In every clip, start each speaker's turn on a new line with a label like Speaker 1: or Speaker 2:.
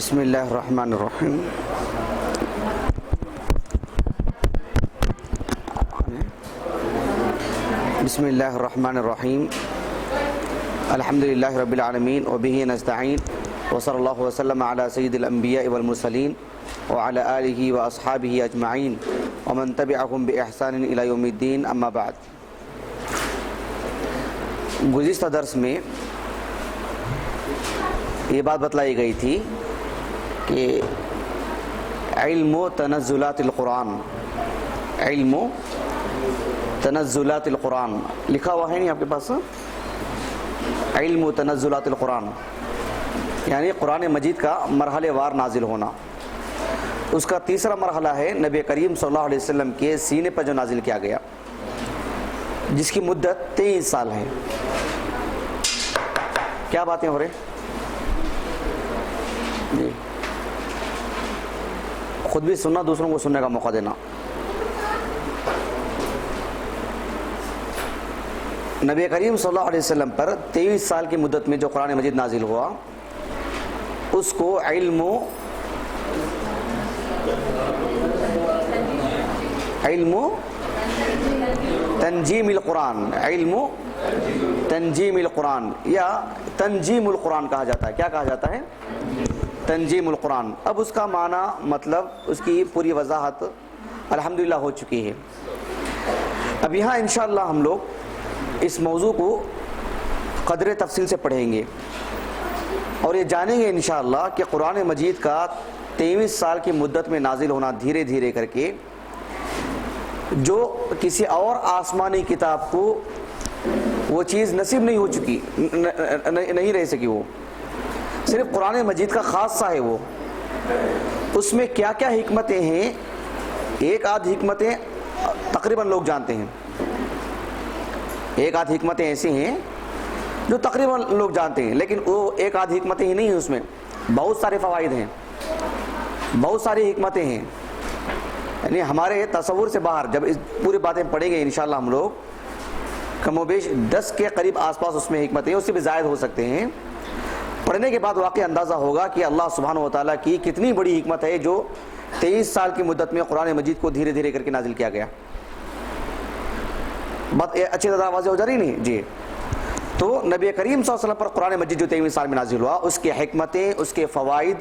Speaker 1: بسم اللہ الرحمن الرحیم. بسم اللہ الرحمن الرحیم. الحمد للہ رب العالمین وبہ نستعین وصلی اللہ وسلم علی سید الانبیاء والمرسلین وعلی آلہ واصحابہ اجمعین ومن تبعہم باحسان الی یوم الدین. اما بعد. گزشتہ درس میں یہ بات بتلائی گئی تھی کہ علم و تنزلات القرآن، علم و تنزلات القرآن لکھا ہوا ہے نہیں آپ کے پاس؟ علم و تنزلات القرآن یعنی قرآن مجید کا مرحلے وار نازل ہونا. اس کا تیسرا مرحلہ ہے نبی کریم صلی اللہ علیہ وسلم کے سینے پر جو نازل کیا گیا، جس کی مدت 23 سال ہے. کیا باتیں ہو رہے جی؟ خود بھی سننا، دوسروں کو سننے کا موقع دینا. نبی کریم صلی اللہ علیہ وسلم پر 23 سال کی مدت میں جو قرآن مجید نازل ہوا، اس کو علم تنجیم القرآن، علم تنجیم القرآن یا تنجیم القرآن کہا جاتا ہے. کیا کہا جاتا ہے؟ تنجیم القرآن. اب اس کا معنی، مطلب اس کی پوری وضاحت الحمدللہ ہو چکی ہے. اب یہاں انشاءاللہ ہم لوگ اس موضوع کو قدر تفصیل سے پڑھیں گے اور یہ جانیں گے انشاءاللہ کہ قرآن مجید کا 23 سال کی مدت میں نازل ہونا دھیرے دھیرے کر کے، جو کسی اور آسمانی کتاب کو وہ چیز نصیب نہیں ہو چکی، نہیں رہ سکی، وہ صرف قرآن مجید کا خاصہ ہے. وہ اس میں کیا کیا حکمتیں ہیں، ایک آدھ حکمتیں تقریباً لوگ جانتے ہیں، ایک آدھ حکمتیں ایسی ہیں جو تقریباً لوگ جانتے ہیں، لیکن وہ ایک آدھ حکمتیں ہی نہیں ہیں، اس میں بہت سارے فوائد ہیں، بہت ساری حکمتیں ہیں. یعنی ہمارے تصور سے باہر جب اس پوری باتیں پڑھیں گے انشاءاللہ ہم لوگ، کم و بیش 10 کے قریب آس پاس اس میں حکمتیں ہیں، اس سے بھی زائد ہو سکتے ہیں. پڑھنے کے بعد واقعی اندازہ ہوگا کہ اللہ سبحانہ و تعالیٰ کی کتنی بڑی حکمت ہے جو 23 سال کی مدت میں قرآن مجید کو دھیرے دھیرے کر کے نازل کیا گیا. بات اچھی طرح واضح ہو جا رہی نہیں جی؟ تو نبی کریم صلی اللہ علیہ وسلم پر قرآن مجید جو 23 سال میں نازل ہوا، اس کی حکمتیں، اس کے فوائد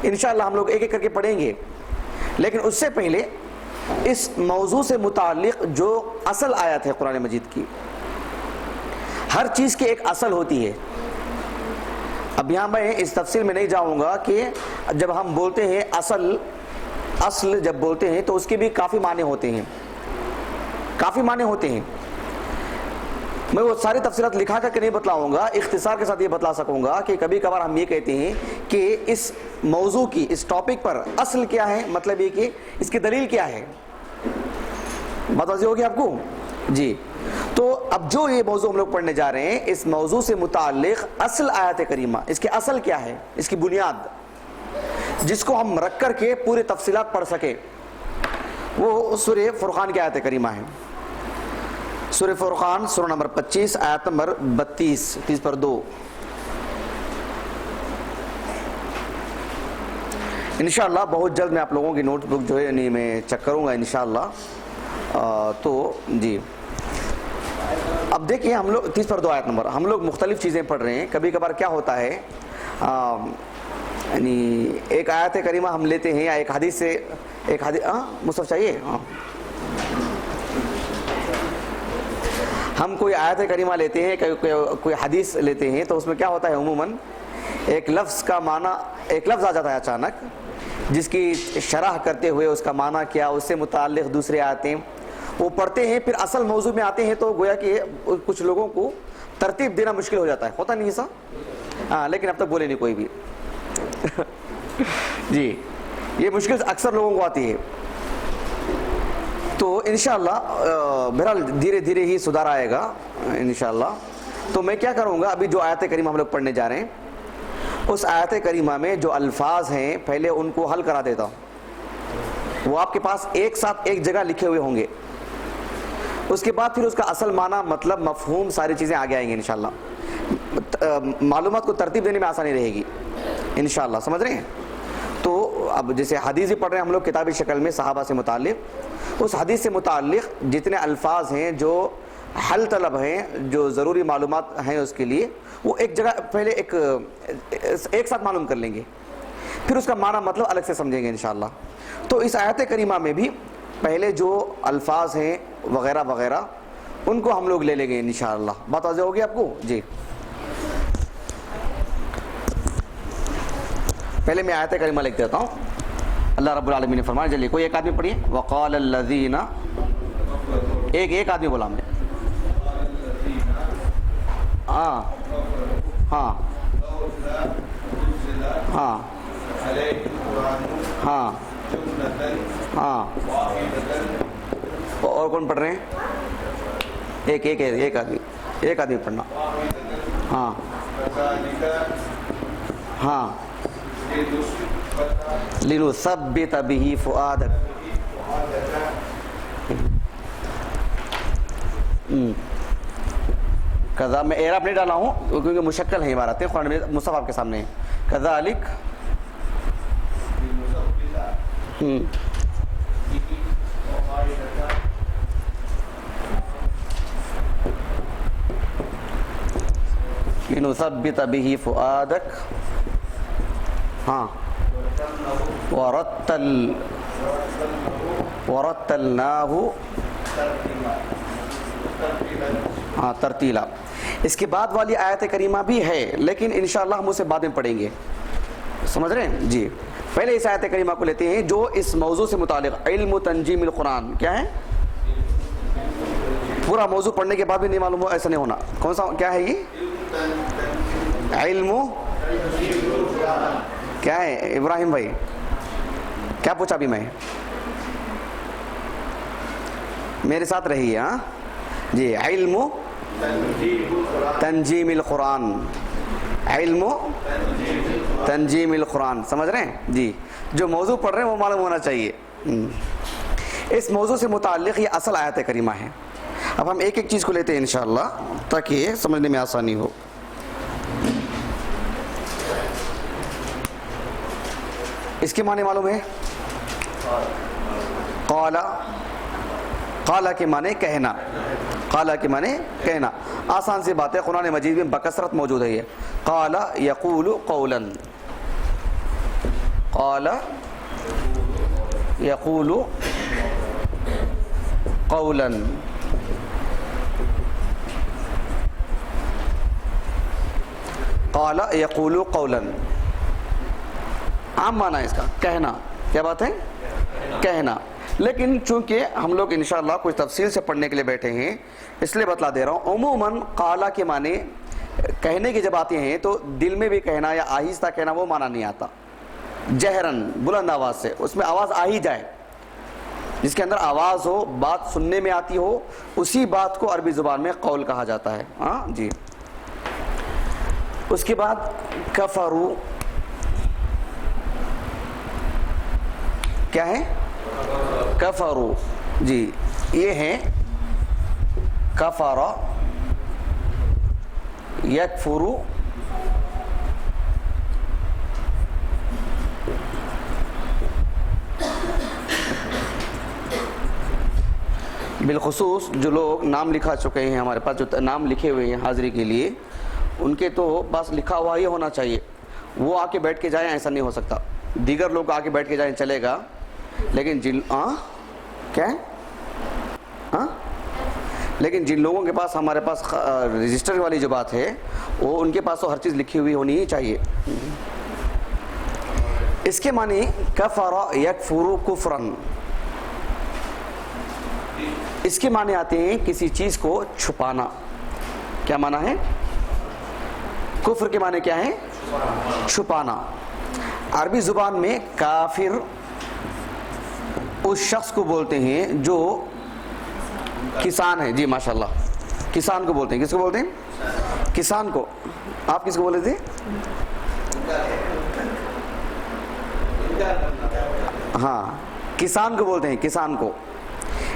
Speaker 1: انشاءاللہ ہم لوگ ایک ایک کر کے پڑھیں گے. لیکن اس سے پہلے اس موضوع سے متعلق جو اصل آیت ہے قرآن مجید کی، ہر چیز کی ایک اصل ہوتی ہے. اب یہاں میں اس تفصیل میں نہیں جاؤں گا کہ جب ہم بولتے ہیں اصل جب بولتے ہیں تو اس کے بھی کافی معنی ہوتے ہیں، کافی معنی ہوتے ہیں. میں وہ ساری تفصیلات لکھا کر کے نہیں بتلاؤں گا، اختصار کے ساتھ یہ بتلا سکوں گا کہ کبھی کبھار ہم یہ کہتے ہیں کہ اس موضوع کی، اس ٹاپک پر اصل کیا ہے، مطلب یہ کہ اس کی دلیل کیا ہے. بات واضح ہوگی آپ کو جی؟ تو اب جو یہ موضوع ہم لوگ پڑھنے جا رہے ہیں، اس موضوع سے متعلق اصل آیت کریمہ، اس کی اصل کیا ہے، اس کی بنیاد، جس کو ہم رکھ کر کے پورے تفصیلات پڑھ سکے، وہ سورہ فرقان کی آیت کریمہ ہے. سورہ فرقان سورہ نمبر 25 آیت نمبر 32 پر 2. انشاءاللہ بہت جلد میں آپ لوگوں کی نوٹ بک جو ہے یعنی میں چیک کروں گا انشاءاللہ. تو جی اب دیکھیں ہم لوگ 30 پر 2 آیت نمبر، ہم لوگ مختلف چیزیں پڑھ رہے ہیں. کبھی کبھار کیا ہوتا ہے یعنی ایک آیت کریمہ ہم لیتے ہیں یا ایک حدیث سے، ایک حدیث مصحف چاہیے، ہم کوئی آیت کریمہ لیتے ہیں، کوئی حدیث لیتے ہیں، تو اس میں کیا ہوتا ہے عموماً ایک لفظ کا معنی، ایک لفظ آ جاتا ہے اچانک، جس کی شرح کرتے ہوئے اس کا معنی کیا، اس سے متعلق دوسرے آتے ہیں وہ پڑھتے ہیں، پھر اصل موضوع میں آتے ہیں تو گویا کہ کچھ لوگوں کو ترتیب دینا مشکل ہو جاتا ہے. ہوتا نہیں ایسا؟ لیکن اب تک بولے نہیں کوئی بھی جی. یہ مشکل اکثر لوگوں کو آتی ہے. تو انشاءاللہ بہرحال دھیرے دھیرے ہی سدھار آئے گا انشاءاللہ. تو میں کیا کروں گا، ابھی جو آیت کریمہ ہم لوگ پڑھنے جا رہے ہیں، اس آیت کریمہ میں جو الفاظ ہیں پہلے ان کو حل کرا دیتا ہوں. وہ آپ کے پاس ایک ساتھ ایک جگہ لکھے ہوئے ہوں گے. اس کے بعد پھر اس کا اصل معنی، مطلب، مفہوم، ساری چیزیں آگے آئیں گے انشاءاللہ. معلومات کو ترتیب دینے میں آسانی رہے گی انشاءاللہ. سمجھ رہے ہیں؟ اب جیسے حدیث پڑھ رہے ہیں ہم لوگ کتابی شکل میں صحابہ سے متعلق، اس حدیث سے متعلق جتنے الفاظ ہیں جو حل طلب ہیں، جو ضروری معلومات ہیں اس کے لیے، وہ ایک جگہ پہلے ایک ساتھ معلوم کر لیں گے، پھر اس کا معنی مطلب الگ سے سمجھیں گے انشاءاللہ۔ تو اس آیت کریمہ میں بھی پہلے جو الفاظ ہیں وغیرہ وغیرہ ان کو ہم لوگ لے لیں گے انشاءاللہ۔ بات واضح ہوگی آپ کو؟ جی پہلے میں آیت کریمہ لکھ دیتا ہوں۔ اللہ رب العالمین نے فرمایا، جلدی کوئی ایک آدمی پڑھیے، وقال الذین، ایک آدمی بولا میں، ہاں ہاں ہاں ہاں ہاں، اور کون پڑھ رہے ہیں؟ ایک آدمی پڑھنا، ہاں ہاں، لنثبت به فؤادک، کذا، میں اعراب نہیں ڈالا ہوں کیونکہ مشکل ہے عبارتیں، قرآن میں مصحف آپ کے سامنے ہے، کذالک لنثبت به فؤادک، ہاں، ورتلناہ، ہاں ترتیلا۔ اس کے بعد والی آیت کریمہ بھی ہے لیکن انشاءاللہ ہم اسے بعد میں پڑھیں گے، سمجھ رہے ہیں؟ جی پہلے اس آیت کریمہ کو لیتے ہیں جو اس موضوع سے متعلق، علم تنجیم القرآن، کیا ہے؟ پورا موضوع پڑھنے کے بعد بھی نہیں معلوم ہو ایسا نہیں ہونا، کون سا کیا ہے یہ؟ علم کیا ہے ابراہیم بھائی؟ کیا پوچھا ابھی میں؟ میرے ساتھ رہیے، ہاں جی، علم تنجیم القرآن، علم تنجیم القرآن، سمجھ رہے ہیں؟ جی جو موضوع پڑھ رہے ہیں وہ معلوم ہونا چاہیے۔ اس موضوع سے متعلق یہ اصل آیت کریمہ ہے۔ اب ہم ایک ایک چیز کو لیتے ہیں انشاءاللہ تاکہ سمجھنے میں آسانی ہو۔ اس کے معنی معلوم ہے؟ قال کے معنی کہنا، قال کے معنی کہنا، آسان سی بات ہے، قرآن مجید میں بکثرت موجود ہے یہ۔ قال یقول قولا، قال یقول قولا، قال یقول قولا، عام معنی ہے اس کا کہنا، کیا بات ہے؟ کہنا۔ لیکن چونکہ ہم لوگ انشاءاللہ کچھ تفصیل سے پڑھنے کے لیے بیٹھے ہیں اس لیے بتلا دے رہا ہوں۔ عموماً قالا کے معنی کہنے کے جب آتے ہیں تو دل میں بھی کہنا یا آہستہ کہنا وہ معنی نہیں آتا، جہرن بلند آواز سے، اس میں آواز آ ہی جائے، جس کے اندر آواز ہو، بات سننے میں آتی ہو، اسی بات کو عربی زبان میں قول کہا جاتا ہے، ہاں جی۔ اس کے بعد کفروا، کیا ہے؟ کفروا، جی یہ ہے کفر یکفر، بالخصوص جو لوگ نام لکھا چکے ہیں ہمارے پاس، جو نام لکھے ہوئے ہیں حاضری کے لیے، ان کے تو بس لکھا ہوا ہی ہونا چاہیے، وہ آ کے بیٹھ کے جائیں ایسا نہیں ہو سکتا، دیگر لوگ آ کے بیٹھ کے جائیں چلے گا، لیکن کیا ہے؟ لیکن جن لوگوں کے پاس ہمارے پاس رجسٹر والی جو بات ہے وہ ان کے پاس تو ہر چیز لکھی ہوئی ہونی ہی چاہیے۔ اس کے معنی کفر یکفر کفرن، اس کے معنی آتے ہیں کسی چیز کو چھپانا۔ کیا معنی ہے؟ کفر کے معنی کیا ہے؟ چھپانا۔ عربی زبان میں کافر اس شخص کو بولتے ہیں جو کسان ہے، جی ماشاءاللہ، کسان کو بولتے ہیں۔ کس کو بولتے ہیں؟ کسان کو۔ آپ کس کو بولے تھے؟ ہاں کسان کو بولتے ہیں، کسان کو،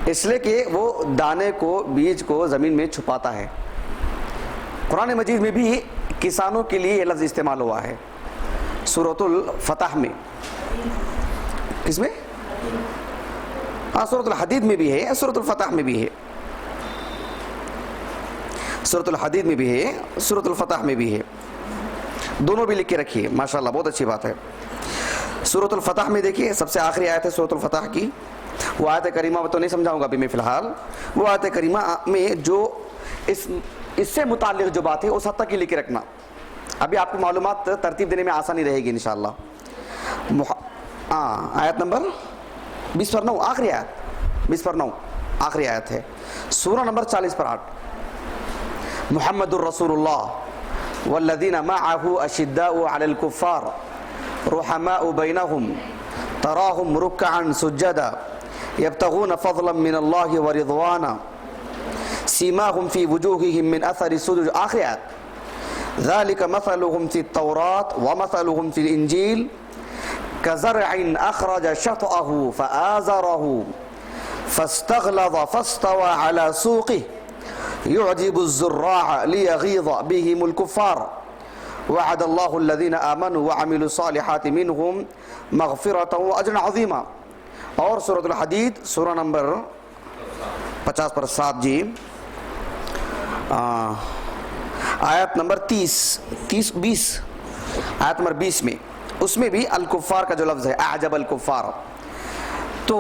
Speaker 1: اس لیے کہ وہ دانے کو، بیج کو زمین میں چھپاتا ہے۔ قرآن مجید میں بھی کسانوں کے لیے یہ لفظ استعمال ہوا ہے، سورۃ الفتح میں سورۃ الحدید میں بھی ہے، سورۃ الفتح میں بھی ہے، سورۃ الحدید میں بھی ہے، سورۃ الفتح میں بھی ہے، دونوں بھی لکھ کے رکھیے ماشاءاللہ، بہت اچھی بات ہے۔ سورۃ الفتح میں دیکھیے سب سے آخری آیت ہے سورۃ الفتح کی، وہ آیت کریمہ تو نہیں سمجھاؤں گا ابھی میں فی الحال، وہ آیت کریمہ میں جو اس سے متعلق جو بات ہے اس حد تک ہی لکھ کے رکھنا، ابھی آپ کو معلومات ترتیب دینے میں آسانی رہے گی انشاءاللہ۔ آیت نمبر 20/9 آخری آیت، 20/9 آخری آیت ہے، سورہ نمبر 40/8۔ محمد الرسول اللہ والذین معہ اشداء علی الکفار رحماء بینہم تراہم رکعا سجدا یبتغون فضلا من اللہ ورضوانا سیماہم فی وجوہہم من اثر السجود، آخری آیت۔ ذالک مثلہم فی التوراۃ ومثلہم فی الانجیل کزرع اخرج شطأہ فآزرہ فاستغلظ فاستوى على سوقه يعجب الزراع ليغيظ بهم الكفار وعد الله الذين آمنوا وعملوا الصالحات منهم مغفرة وأجر عظيما۔ اور سورۃ الحدید سورہ نمبر 50/7 جی، آیت نمبر 20 آیت نمبر 20 میں، اس میں بھی الکفار کا جو لفظ ہے اعجب الکفار، تو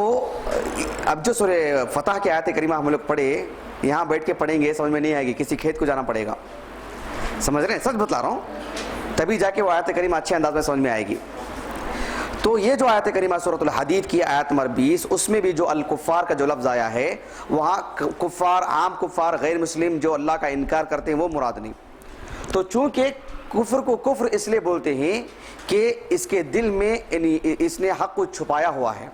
Speaker 1: اب جو سورہ فتح کی آیت کریمہ ہم لوگ پڑھے، یہاں بیٹھ کے پڑھیں گے سمجھ میں نہیں آئے گی، کسی کھیت کو جانا پڑے گا، سمجھ رہے ہیں، سچ بتلا رہا ہوں، تبھی جا کے وہ آیت کریمہ اچھے انداز میں سمجھ میں آئے گی۔ تو یہ جو آیت کریمہ سورۃ الحدید کی آیت نمبر 20، اس میں بھی جو الکفار کا جو لفظ آیا ہے، وہاں کفار، عام کفار، غیر مسلم جو اللہ کا انکار کرتے ہیں وہ مراد نہیں۔ تو چونکہ کفر کو کفر اس لیے بولتے ہیں کہ اس کے دل میں یعنی اس نے حق کو چھپایا ہوا ہے،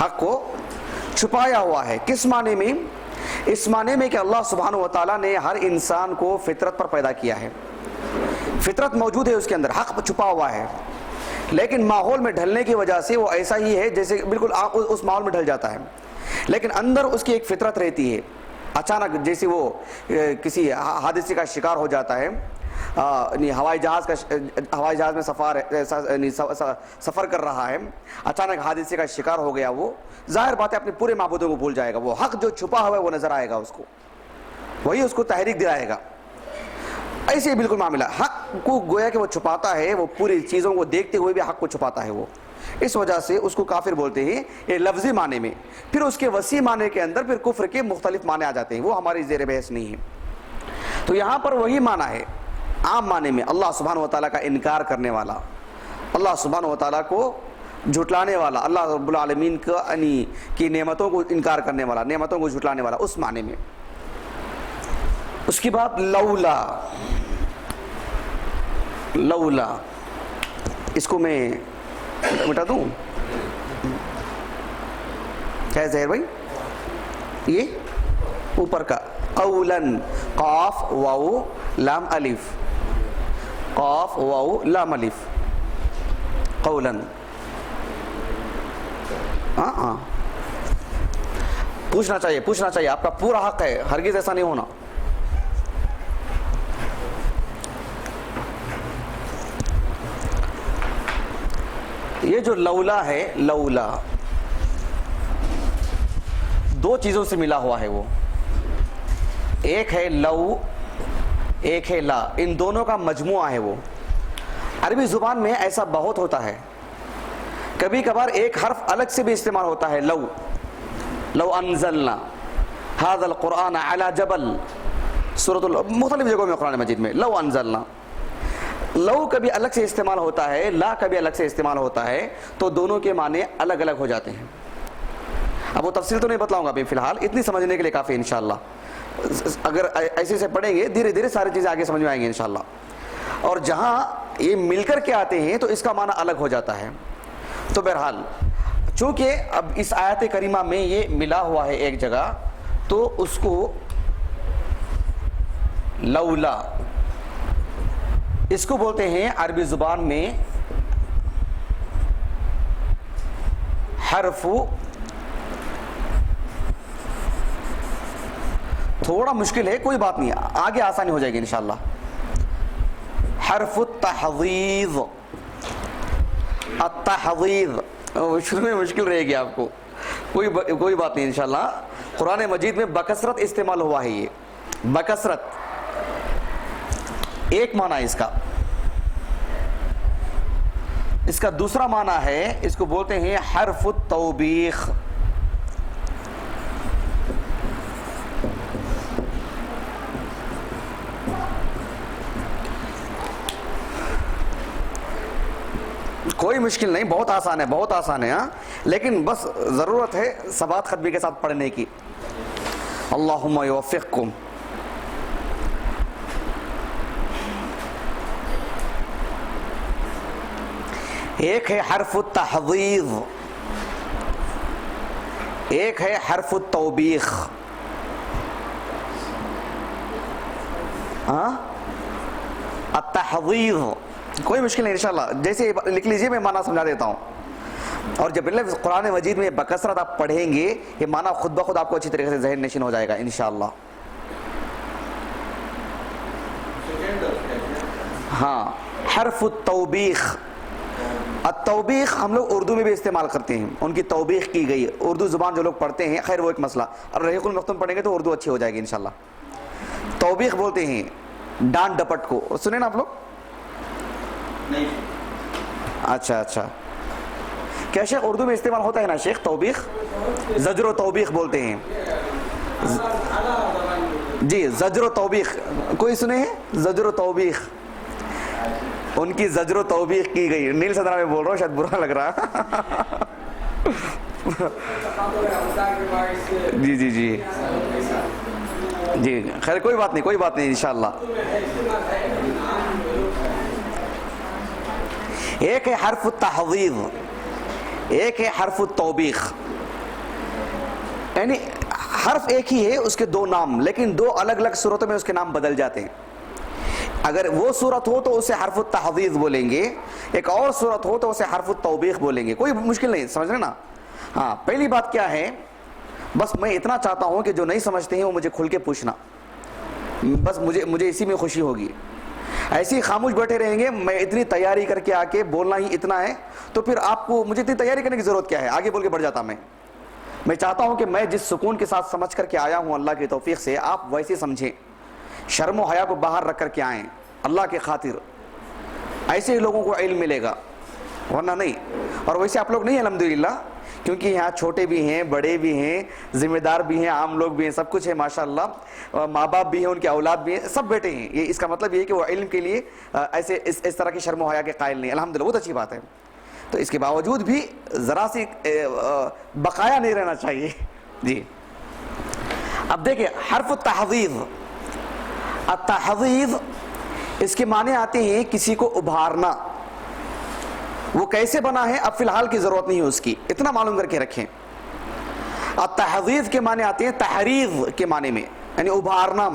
Speaker 1: حق کو چھپایا ہوا ہے، کس معنی میں؟ اس معنی میں کہ اللہ سبحانہ و تعالیٰ نے ہر انسان کو فطرت پر پیدا کیا ہے، فطرت موجود ہے اس کے اندر، حق چھپا ہوا ہے، لیکن ماحول میں ڈھلنے کی وجہ سے وہ ایسا ہی ہے جیسے بالکل اس ماحول میں ڈھل جاتا ہے، لیکن اندر اس کی ایک فطرت رہتی ہے، اچانک جیسے وہ کسی حادثے کا شکار ہو جاتا ہے، ہوائی جہاز میں سفر کر رہا ہے، اچانک حادثے کا شکار ہو گیا، وہ ظاہر بات ہے اپنے پورے معبودوں کو بھول جائے گا، وہ حق جو چھپا ہوا ہے وہ نظر آئے گا اس کو، وہی اس کو تحریک دلائے گا۔ ایسے ہی بالکل معاملہ، حق کو گویا کہ وہ چھپاتا ہے، وہ پوری چیزوں کو دیکھتے ہوئے بھی حق کو چھپاتا ہے وہ، اس وجہ سے اس کو کافر بولتے ہیں یہ لفظی معنی میں۔ پھر اس کے وسیع معنی کے اندر پھر کفر کے مختلف معنی آ جاتے ہیں، وہ ہماری زیر بحث نہیں ہے۔ تو یہاں پر وہی معنی ہے عام معنی میں، اللہ سبحانہ و تعالیٰ کا انکار کرنے والا، اللہ سبحانہ و تعالیٰ کو جھٹلانے والا، اللہ رب العالمین کی نعمتوں کو انکار کرنے والا، نعمتوں کو جھٹلانے والا، اس معنی میں۔ اس کے بعد لولا، لولا اس کو میں مٹا دوں کیا ظاہر بھائی، یہ اوپر کا قولاً، قاف واو لام الف، قاف واو لام الف، قولاً، ہاں پوچھنا چاہیے، آپ کا پورا حق ہے، ہرگز ایسا نہیں ہونا۔ یہ جو لولا ہے، لولا دو چیزوں سے ملا ہوا ہے، وہ ایک ہے لو، ایک ہے لا، ان دونوں کا مجموعہ ہے وہ۔ عربی زبان میں ایسا بہت ہوتا ہے، کبھی کبھار ایک حرف الگ سے بھی استعمال ہوتا ہے، لو، لو انزلنا هذا القرآن على جبل، مختلف جگہوں میں قرآن مجید میں لو انزلنا، لو کبھی الگ سے استعمال ہوتا ہے، لا کبھی الگ سے استعمال ہوتا ہے، تو دونوں کے معنی الگ الگ ہو جاتے ہیں۔ اب وہ تفصیل تو نہیں بتلاؤں گا ابھی، فی الحال اتنی سمجھنے کے لیے کافی انشاءاللہ، اگر ایسے سے پڑھیں گے دھیرے دھیرے ساری چیزیں آگے سمجھ میں آئیں گے انشاءاللہ۔ اور جہاں یہ مل کر کے آتے ہیں تو اس کا معنی الگ ہو جاتا ہے۔ تو بہرحال چونکہ اب اس آیت کریمہ میں یہ ملا ہوا ہے ایک جگہ، تو اس کو لولا اس کو بولتے ہیں عربی زبان میں حرف، تھوڑا مشکل ہے کوئی بات نہیں، آگے آسانی ہو جائے گی انشاءاللہ، حرف التحضیض، التحضیض شروع میں مشکل رہے گی آپ کو، کوئی بات نہیں انشاءاللہ. قرآن مجید میں بکثرت استعمال ہوا ہے یہ بکثرت. ایک معنی ہے اس کا دوسرا معنی ہے, اس کو بولتے ہیں حرف التوبیخ. کوئی مشکل نہیں, بہت آسان ہے ہاں, لیکن بس ضرورت ہے ثبات خطبی کے ساتھ پڑھنے کی. اللہم یوفقکم. ایک ہے حرف التحضیض, ایک ہے حرف التوبیخ. التحضیض کوئی مشکل نہیں انشاءاللہ, جیسے لکھ لیجئے, میں معنی سمجھا دیتا ہوں. اور جب لفظ قرآن مجید میں بکثرت آپ پڑھیں گے, یہ معنی خود بخود آپ کو اچھی طریقے سے ذہن نشین ہو جائے گا انشاءاللہ. ہاں, حرف التوبیخ. التوبیخ ہم لوگ اردو میں بھی استعمال کرتے ہیں, ان کی توبیخ کی گئی. اردو زبان جو لوگ پڑھتے ہیں, خیر وہ ایک مسئلہ, اور رحیق المختوم پڑھیں گے تو اردو اچھی ہو جائے گی انشاءاللہ. توبیخ بولتے ہیں ڈانٹ ڈپٹ کو. سنیں نا آپ لوگ؟ نہیں. اچھا, کیا شیخ اردو میں استعمال ہوتا ہے نا شیخ توبیخ؟ زجر و توبیخ بولتے ہیں جی. زجر و توبیخ کوئی سنے ہیں؟ زجر و توبیخ, ان کی زجر و توبیخ کی گئی. نیل صدرہ میں بول رہا ہوں, شاید برا لگ رہا. جی, خیر کوئی بات نہیں انشاءاللہ. ایک ہے حرف التحضیض, ایک ہے حرف التوبیخ. یعنی حرف ایک ہی ہے, اس کے دو نام, لیکن دو الگ الگ صورتوں میں اس کے نام بدل جاتے ہیں. اگر وہ صورت ہو تو اسے حرف التحضیض بولیں گے, ایک اور صورت ہو تو اسے حرف التوبیخ بولیں گے. کوئی مشکل نہیں, سمجھ رہے نا؟ ہاں, پہلی بات کیا ہے, بس میں اتنا چاہتا ہوں کہ جو نہیں سمجھتے ہیں وہ مجھے کھل کے پوچھنا, بس مجھے اسی میں خوشی ہوگی. ایسے ہی خاموش بیٹھے رہیں گے, میں اتنی تیاری کر کے آ کے بولنا ہی اتنا ہے, تو پھر آپ کو مجھے اتنی تیاری کرنے کی ضرورت کیا ہے, آگے بول کے بڑھ جاتا. میں چاہتا ہوں کہ میں جس سکون کے ساتھ سمجھ کر کے آیا ہوں اللہ کی توفیق سے, آپ ویسے سمجھیں, شرم و حیا کو باہر رکھ کر کے آئیں اللہ کے خاطر. ایسے ہی لوگوں کو علم ملے گا, ورنہ نہیں. اور ویسے آپ لوگ نہیں الحمدللہ, کیونکہ یہاں چھوٹے بھی ہیں, بڑے بھی ہیں, ذمہ دار بھی ہیں, عام لوگ بھی ہیں, سب کچھ ہے ماشاءاللہ. ماں باپ بھی ہیں, ان کے اولاد بھی ہیں, سب بیٹے ہیں. یہ اس کا مطلب یہ ہے کہ وہ علم کے لیے ایسے اس طرح کی شرم و حیا کے قائل نہیں, الحمدللہ, بہت اچھی بات ہے. تو اس کے باوجود بھی ذرا سی بقایا نہیں رہنا چاہیے. جی, اب دیکھیں حرف التحضیض. التحضیض اس کے معنی آتے ہیں کسی کو ابھارنا. وہ کیسے بنا ہے اب فی الحال کی ضرورت نہیں ہے اس کی, اتنا معلوم کر کے رکھیں. التحضیض کے معنی آتے ہیں تحریض کے معنی میں, یعنی ابھارنا.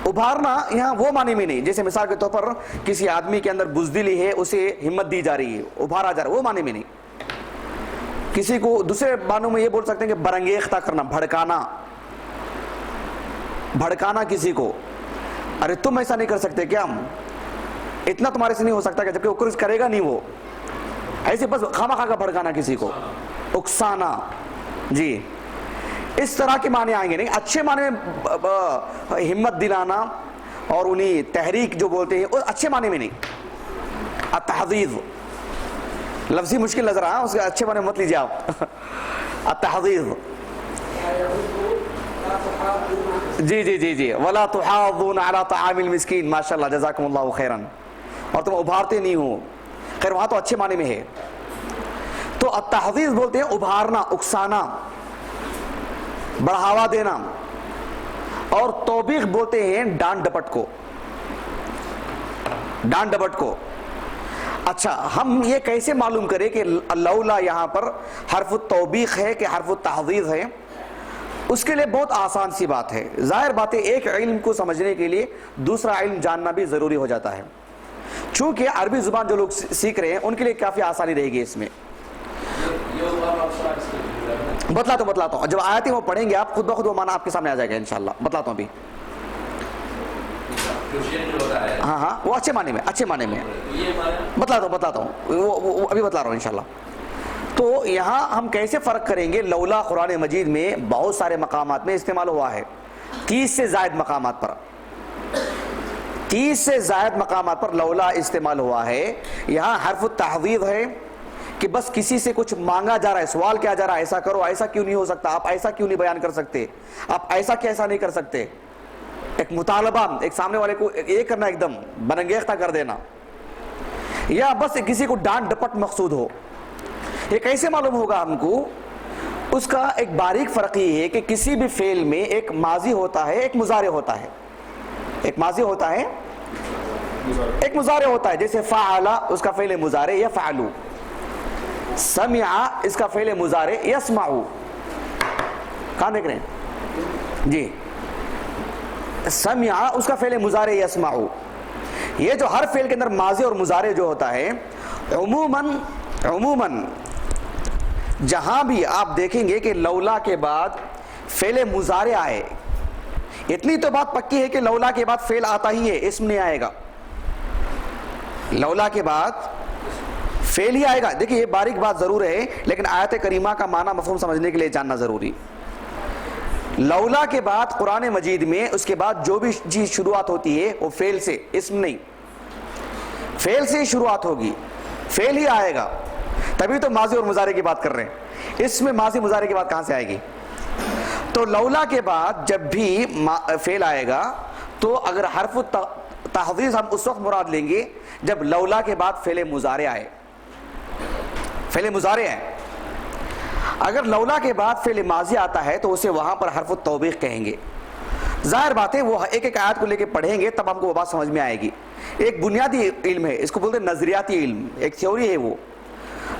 Speaker 1: ابھارنا یہاں وہ معنی میں نہیں, جیسے مثال کے طور پر کسی آدمی کے اندر بزدلی ہے, اسے ہمت دی جا رہی ہے, ابھارا جا رہا ہے, وہ معنی میں نہیں. کسی کو دوسرے معنوں میں یہ بول سکتے ہیں کہ برانگیختہ کرنا, بھڑکانا کسی کو. ارے تم ایسا نہیں کر سکتے کیا, ہم اتنا تمہارے سے نہیں ہو سکتا, کہ جبکہ وہ کچھ کرے گا نہیں, وہ ایسے بس خواہ کا بھڑکانا کسی کو, اکسانا. جی, اس طرح کے معنی آئیں گے نہیں. اچھے معنی میں ہمت دلانا اور انہیں تحریک جو بولتے ہیں, وہ اچھے معنی میں نہیں. التحضیض لفظی مشکل نظر آیا, اس کے اچھے معنی مت لیجیے آپ. التحضیض جی, ولا تحاضون علی طعام المسکین, ماشاءاللہ جزاکم اللہ خیرا. اور تم ابھارتے نہیں ہو, خیر وہاں تو اچھے معنی میں ہے. تو التحضیض بولتے ہیں ابھارنا, اکسانا, بڑھاوا دینا. اور توبیخ بولتے ہیں ڈانٹ ڈپٹ کو. اچھا, ہم یہ کیسے معلوم کریں کہ لولا یہاں پر حرف التوبیخ ہے کہ حرف التحضیض ہے؟ اس کے لیے بہت آسان سی بات ہے. ظاہر بات ہے ایک علم کو سمجھنے کے لیے دوسرا علم جاننا بھی ضروری ہو جاتا ہے. چونکہ عربی زبان جو لوگ سیکھ رہے ہیں ان کے لیے کافی آسانی رہے گی اس میں. بتلاتا ہوں, جب آیتیں وہ پڑھیں گے آپ خود بخود وہ معنی آپ کے سامنے آ جائے گا انشاءاللہ. بتلاتا ہوں ابھی. ہاں, وہ اچھے معنی میں بتلاتا ہوں, وہ ابھی بتلا رہا ہوں انشاءاللہ. تو یہاں ہم کیسے فرق کریں گے؟ لولا قرآن مجید میں بہت سارے مقامات میں استعمال ہوا ہے، 30 سے زائد مقامات پر، 30 سے زائد مقامات پر لولا استعمال ہوا ہے۔ یہاں حرف التحویض ہے کہ بس کسی سے کچھ مانگا جا رہا ہے، سوال کیا جا رہا ہے، ایسا کرو، ایسا کیوں نہیں ہو سکتا، آپ ایسا کیوں نہیں بیان کر سکتے، آپ ایسا کیسا نہیں کر سکتے، ایک مطالبہ، ایک سامنے والے کو یہ کرنا، ایک دم برانگیختہ کر دینا، یا بس کسی کو ڈانٹ ڈپٹ مقصود ہو۔ یہ کیسے معلوم ہوگا ہم کو؟ اس کا ایک باریک فرق یہ ہے کہ کسی بھی فعل میں ایک ماضی ہوتا ہے، ایک مضارع ہوتا ہے، ایک ماضی ہوتا ہے، ایک مضارع ہوتا ہے، جیسے فعل اس کا فعل مضارع یفعل، سمع اس کا فعل مضارع یسمع، کہاں دیکھ رہے ہیں جی، سمع اس کا فعل مضارع یسمع۔ یہ جو ہر فعل کے اندر ماضی اور مضارع جو ہوتا ہے، عموماً جہاں بھی آپ دیکھیں گے کہ لولا کے بعد فعل مضارع آئے، اتنی تو بات پکی ہے کہ لولا کے بعد فعل آتا ہی ہے، اسم نہیں آئے گا، لولا کے بعد فعل ہی آئے گا۔ دیکھیں یہ باریک بات ضرور ہے، لیکن آیت کریمہ کا معنی مفہوم سمجھنے کے لیے جاننا ضروری۔ لولا کے بعد قرآن مجید میں اس کے بعد جو بھی چیز شروعات ہوتی ہے وہ فعل سے، اسم نہیں، فعل سے ہی شروعات ہوگی، فعل ہی آئے گا، تبھی تو ماضی اور مضارع کی بات کر رہے ہیں۔ اس میں ماضی مضارع کی بات کہاں سے آئے گی؟ تو لولا کے بعد جب بھی فعل آئے گا تو اگر حرف تحویض ہم اس وقت مراد لیں گے جب لولا کے بعد فعل مضارع آئے، فعل مضارع ہے۔ اگر لولا کے بعد فعل ماضی آتا ہے تو اسے وہاں پر حرف التوبیخ کہیں گے۔ ظاہر بات ہے وہ ایک ایک آیت کو لے کے پڑھیں گے تب ہم کو وہ بات سمجھ میں آئے گی۔ ایک بنیادی علم ہے، اس کو بولتے ہیں نظریاتی علم، ایک تھیوری ہے وہ،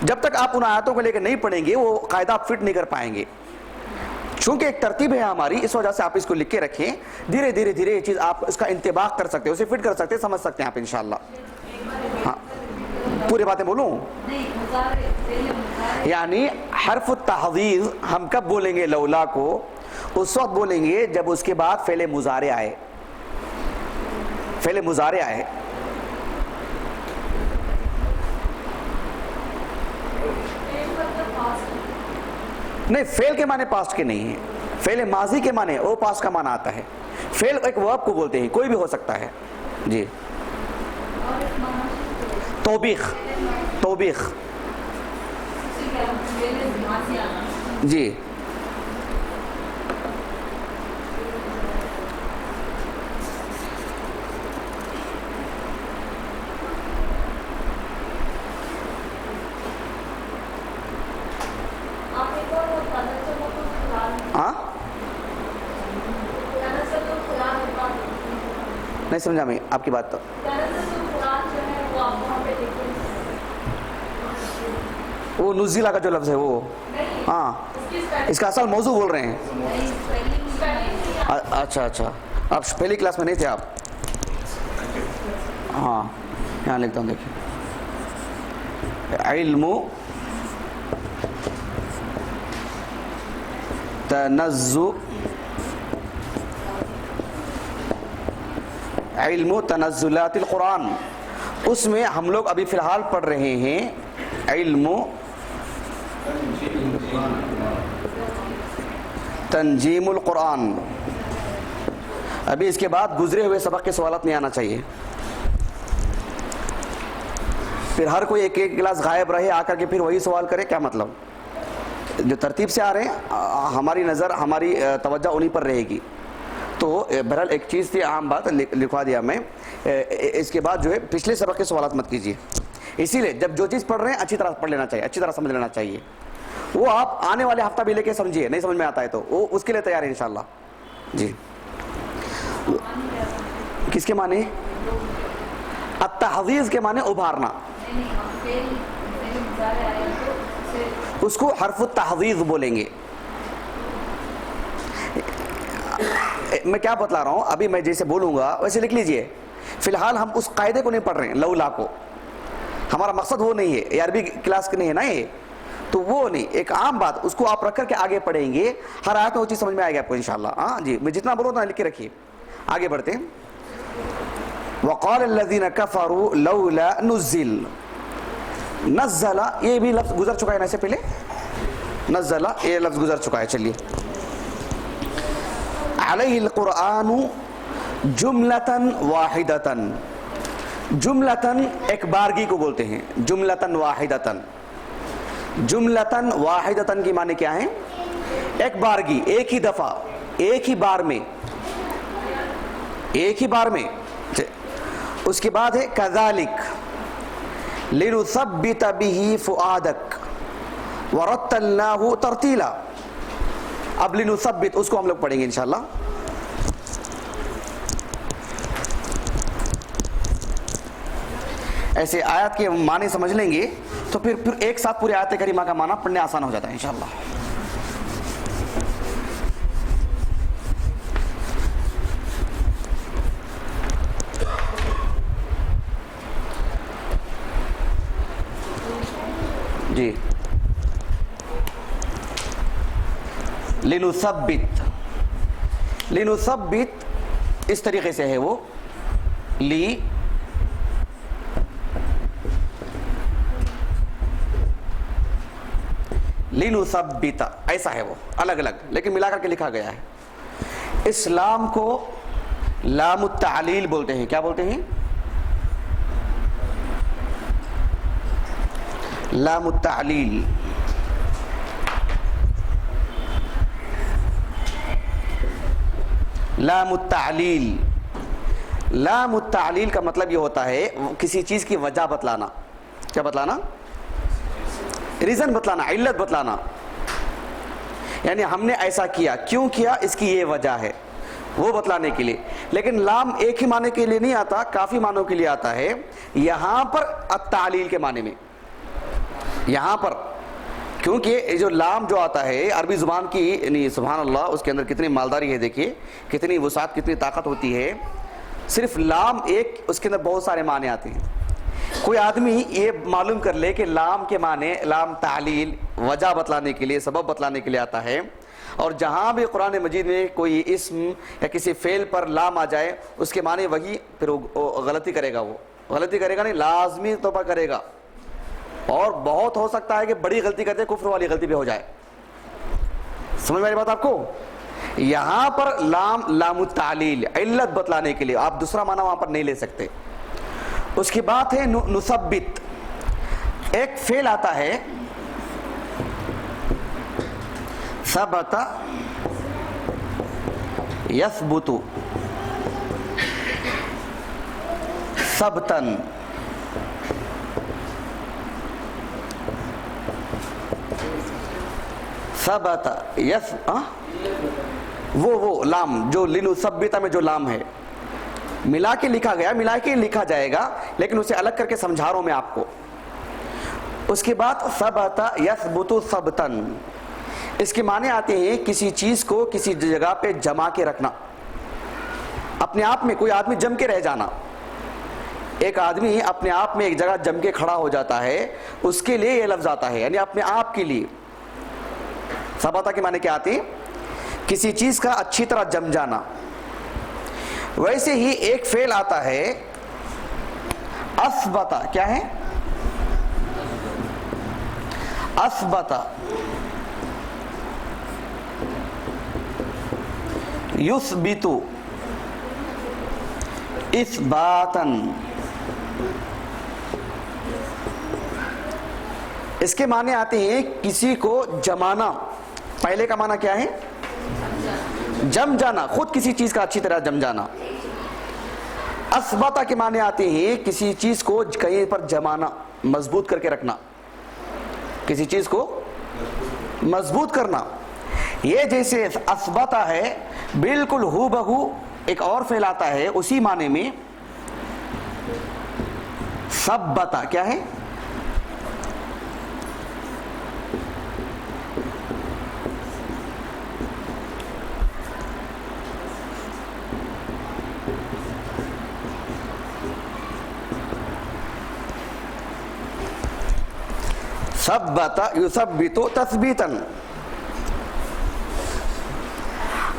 Speaker 1: جب تک آپ ان آیاتوں کو لے کے نہیں پڑھیں گے وہ قاعدہ آپ فٹ نہیں کر پائیں گے۔ چونکہ ایک ترتیب ہے ہماری، اس وجہ سے آپ اس کو لکھ کے رکھیں، دھیرے دھیرے دھیرے یہ چیز آپ اس کا انطباق کر سکتے ہیں، اسے فٹ کر سکتے ہیں، سمجھ سکتے ہیں آپ انشاءاللہ۔ ہاں پوری باتیں بولوں؟ یعنی حرف التحویض ہم کب بولیں گے لولا کو؟ اس وقت بولیں گے جب اس کے بعد فعل مضارع آئے، فعل مضارع آئے۔ نہیں، فعل کے معنی پاسٹ کے نہیں ہیں، فعل ماضی کے معنی وہ پاسٹ کا معنی آتا ہے۔ فعل ایک ورب کو بولتے ہیں، کوئی بھی ہو سکتا ہے جی۔ توبیخ، توبیخ جی، ہاں نہیں سمجھا میں آپ کی بات۔ تو وہ نزیلہ کا جو لفظ ہے وہ، ہاں اس کا اصل موضوع بول رہے ہیں۔ اچھا اچھا، آپ پہلی کلاس میں نہیں تھے آپ؟ ہاں یہاں لکھتا ہوں، دیکھیں علم علم تنزلات القرآن، اس میں ہم لوگ ابھی فی الحال پڑھ رہے ہیں علم تنجیم القرآن۔ ابھی اس کے بعد گزرے ہوئے سبق کے سوالات نہیں آنا چاہیے، پھر ہر کوئی ایک ایک کلاس غائب رہے، آ کر کے پھر وہی سوال کرے، کیا مطلب؟ جو ترتیب سے آ رہے ہیں ہماری نظر، ہماری توجہ انہی پر رہے گی۔ تو بہرحال ایک چیز تھی، عام بات لکھوا دیا میں، اس کے بعد جو ہے پچھلے سبق کے سوالات مت کیجیے، اسی لیے جب جو چیز پڑھ رہے ہیں اچھی طرح پڑھ لینا چاہیے، اچھی طرح سمجھ لینا چاہیے۔ وہ آپ آنے والے ہفتہ بھی لے کے سمجھیے، نہیں سمجھ میں آتا ہے تو وہ اس کے لیے تیار ہے انشاءاللہ جی۔ کس کے معنی؟ التحویض کے معنی ابھارنا، اس کو حرف التحویض بولیں گے۔ میں کیا بتلا رہا ہوں ابھی، میں جیسے بولوں گا ویسے لکھ لیجئے۔ فی الحال ہم اس قاعدے کو نہیں پڑھ رہے ہیں، لولا کو، ہمارا مقصد وہ نہیں ہے، یہ عربی کلاس کی نہیں ہے نا، یہ تو وہ نہیں، ایک عام بات اس کو آپ رکھ کر کے آگے پڑھیں گے، ہر آیت میں وہ چیز سمجھ میں آئے گی آپ کو انشاءاللہ۔ ہاں جی، میں جتنا بولوں اتنا لکھ کے رکھیے، آگے بڑھتے ہیں۔ وقال الذين كفروا لولا نزل، نزل یہ بھی لفظ گزر چکا ہے نا اس سے پہلے, نزل یہ لفظ گزر چکا ہے. چلیے, علیہ القرآن جملتاً واحدتاً, جملتاً ایک بارگی کو بولتے ہیں, جملتاً واحدتاً. جملتاً واحدتاً کی معنی کیا ہے؟ ایک بارگی, ایک ہی دفعہ, ایک ہی بار میں, ایک ہی بار میں. اس کے بعد ہے کذالک لنثبت به فؤادک ورتلناہ ترتیلا. اب لنثبت اس کو ہم لوگ پڑھیں گے انشاءاللہ. ایسے آیات کے معنی سمجھ لیں گے تو پھر ایک ساتھ پورے آیت کریمہ کا معنی پڑھنے آسان ہو جاتا ہے انشاءاللہ. جی, لنثبت, لنثبت اس طریقے سے ہے وہ, لی لنثبت ایسا ہے, وہ الگ الگ لیکن ملا کر کے لکھا گیا ہے. اسلام کو لام التعلیل بولتے ہیں. کیا بولتے ہیں؟ لام التعلیل. لام التعلیل, لام التعلیل کا مطلب یہ ہوتا ہے کسی چیز کی وجہ بتلانا. کیا بتلانا؟ ریزن بتلانا, علت بتلانا. یعنی ہم نے ایسا کیا, کیوں کیا, اس کی یہ وجہ ہے, وہ بتلانے کے لیے. لیکن لام ایک ہی معنی کے لیے نہیں آتا, کافی معنوں کے لیے آتا ہے. یہاں پر التعلیل کے معنی میں, یہاں پر کیونکہ جو لام جو آتا ہے عربی زبان کی, یعنی سبحان اللہ اس کے اندر کتنی مالداری ہے. دیکھیے کتنی وسعت, کتنی طاقت ہوتی ہے. صرف لام ایک, اس کے اندر بہت سارے معنی آتے ہیں. کوئی آدمی یہ معلوم کر لے کہ لام کے معنی, لام تعلیل وجہ بتلانے کے لیے, سبب بتلانے کے لیے آتا ہے. اور جہاں بھی قرآن مجید میں کوئی اسم یا کسی فعل پر لام آ جائے اس کے معنی وہی, پھر وہ غلطی کرے گا. وہ غلطی کرے گا نہیں, لازمی طور پر کرے گا. اور بہت ہو سکتا ہے کہ بڑی غلطی کرتے, کفر والی غلطی بھی ہو جائے. سمجھ میں آئی بات آپ کو؟ یہاں پر لام, لام التعلیل علت بتلانے کے لیے, آپ دوسرا معنی وہاں پر نہیں لے سکتے. اس کی بات ہے نثبت. ایک فعل آتا ہے ثبت یثبت ثبتن. ثبت یس, وہ لام جو لنثبت میں جو لام ہے ملا کے لکھا گیا, ملا کے لکھا جائے گا, لیکن اسے الگ کر کے سمجھا رہا ہوں میں آپ کو. اس کے بعد ثبت یثبت ثبتن, اس کے معنی آتے ہیں کسی چیز کو کسی جگہ پہ جما کے رکھنا, اپنے آپ میں. کوئی آدمی جم کے رہ جانا, ایک آدمی اپنے آپ میں ایک جگہ جم کے کھڑا ہو جاتا ہے, اس کے لیے یہ لفظ آتا ہے, یعنی اپنے آپ کے لیے. ثبت کے معنی کیا آتے ہیں؟ کسی چیز کا اچھی طرح جم جانا. ویسے ہی ایک فعل آتا ہے اثبت. کیا ہے؟ اثبت یثبت اثباتن. اس کے معنی آتے ہیں کسی کو جمانا. پہلے کا معنی کیا ہے؟ جم جانا, خود کسی چیز کا اچھی طرح جم جانا. اثبت کے معنی آتے ہیں کسی چیز کو کہیں پر جمانا, مضبوط کر کے رکھنا, کسی چیز کو مضبوط کرنا. یہ جیسے اثبت ہے بالکل ہو بہو ایک اور فعل آتا ہے اسی معنی میں ثبت. کیا ہے؟ ثبت یثبت تثبیتا.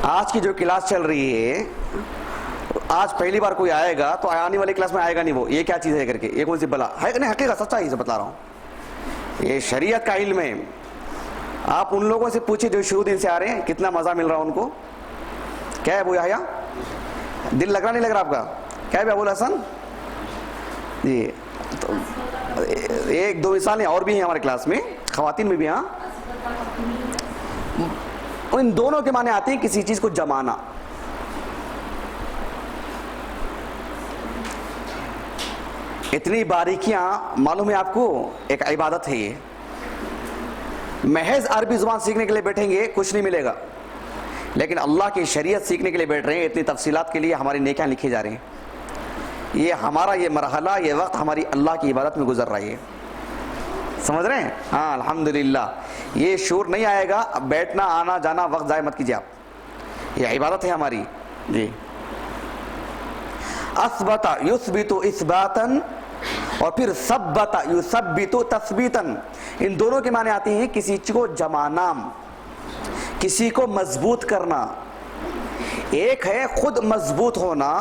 Speaker 1: آج کی جو کلاس چل رہی ہے, آج پہلی بار کوئی آئے گا تو آنے والی کلاس میں آئے گا نہیں وہ یہ کیا چیز ہے کر کے, یہ کون سی بلا ہے. نہیں حقیقت سچائی سے بتا رہا ہوں. یہ شریعت کا علم ہے. آپ ان لوگوں سے پوچھیں جو شروع دن سے آ رہے ہیں, کتنا مزہ مل رہا ان کو. کیا ہے ابو یحییٰ, دل لگ رہا نہیں لگ رہا آپ کا؟ کیا ہے ابو الحسن جی؟ تو ایک دو مثالیں اور بھی ہیں ہمارے کلاس میں, خواتین میں بھی. ہاں, ان دونوں کے معنی آتے ہیں کسی چیز کو جمانا. اتنی باریکیاں معلوم ہے آپ کو, ایک عبادت ہے یہ. محض عربی زبان سیکھنے کے لیے بیٹھیں گے کچھ نہیں ملے گا, لیکن اللہ کی شریعت سیکھنے کے لیے بیٹھ رہے ہیں, اتنی تفصیلات کے لیے ہماری نیکیاں لکھی جا رہی ہیں. یہ ہمارا یہ مرحلہ, یہ وقت ہماری اللہ کی عبادت میں گزر رہا ہے. سمجھ رہے ہیں؟ ہاں الحمدللہ. یہ شعور نہیں آئے گا, اب بیٹھنا آنا جانا وقت ضائع مت کیجیے آپ, یہ عبادت ہے ہماری جی. اثبت یثبت اثباتا, اور پھر ثبت یثبت تثبیتا. ان دونوں کے معنی آتے ہیں کسی چیز کو جمانا, کسی کو مضبوط کرنا. ایک ہے خود مضبوط ہونا,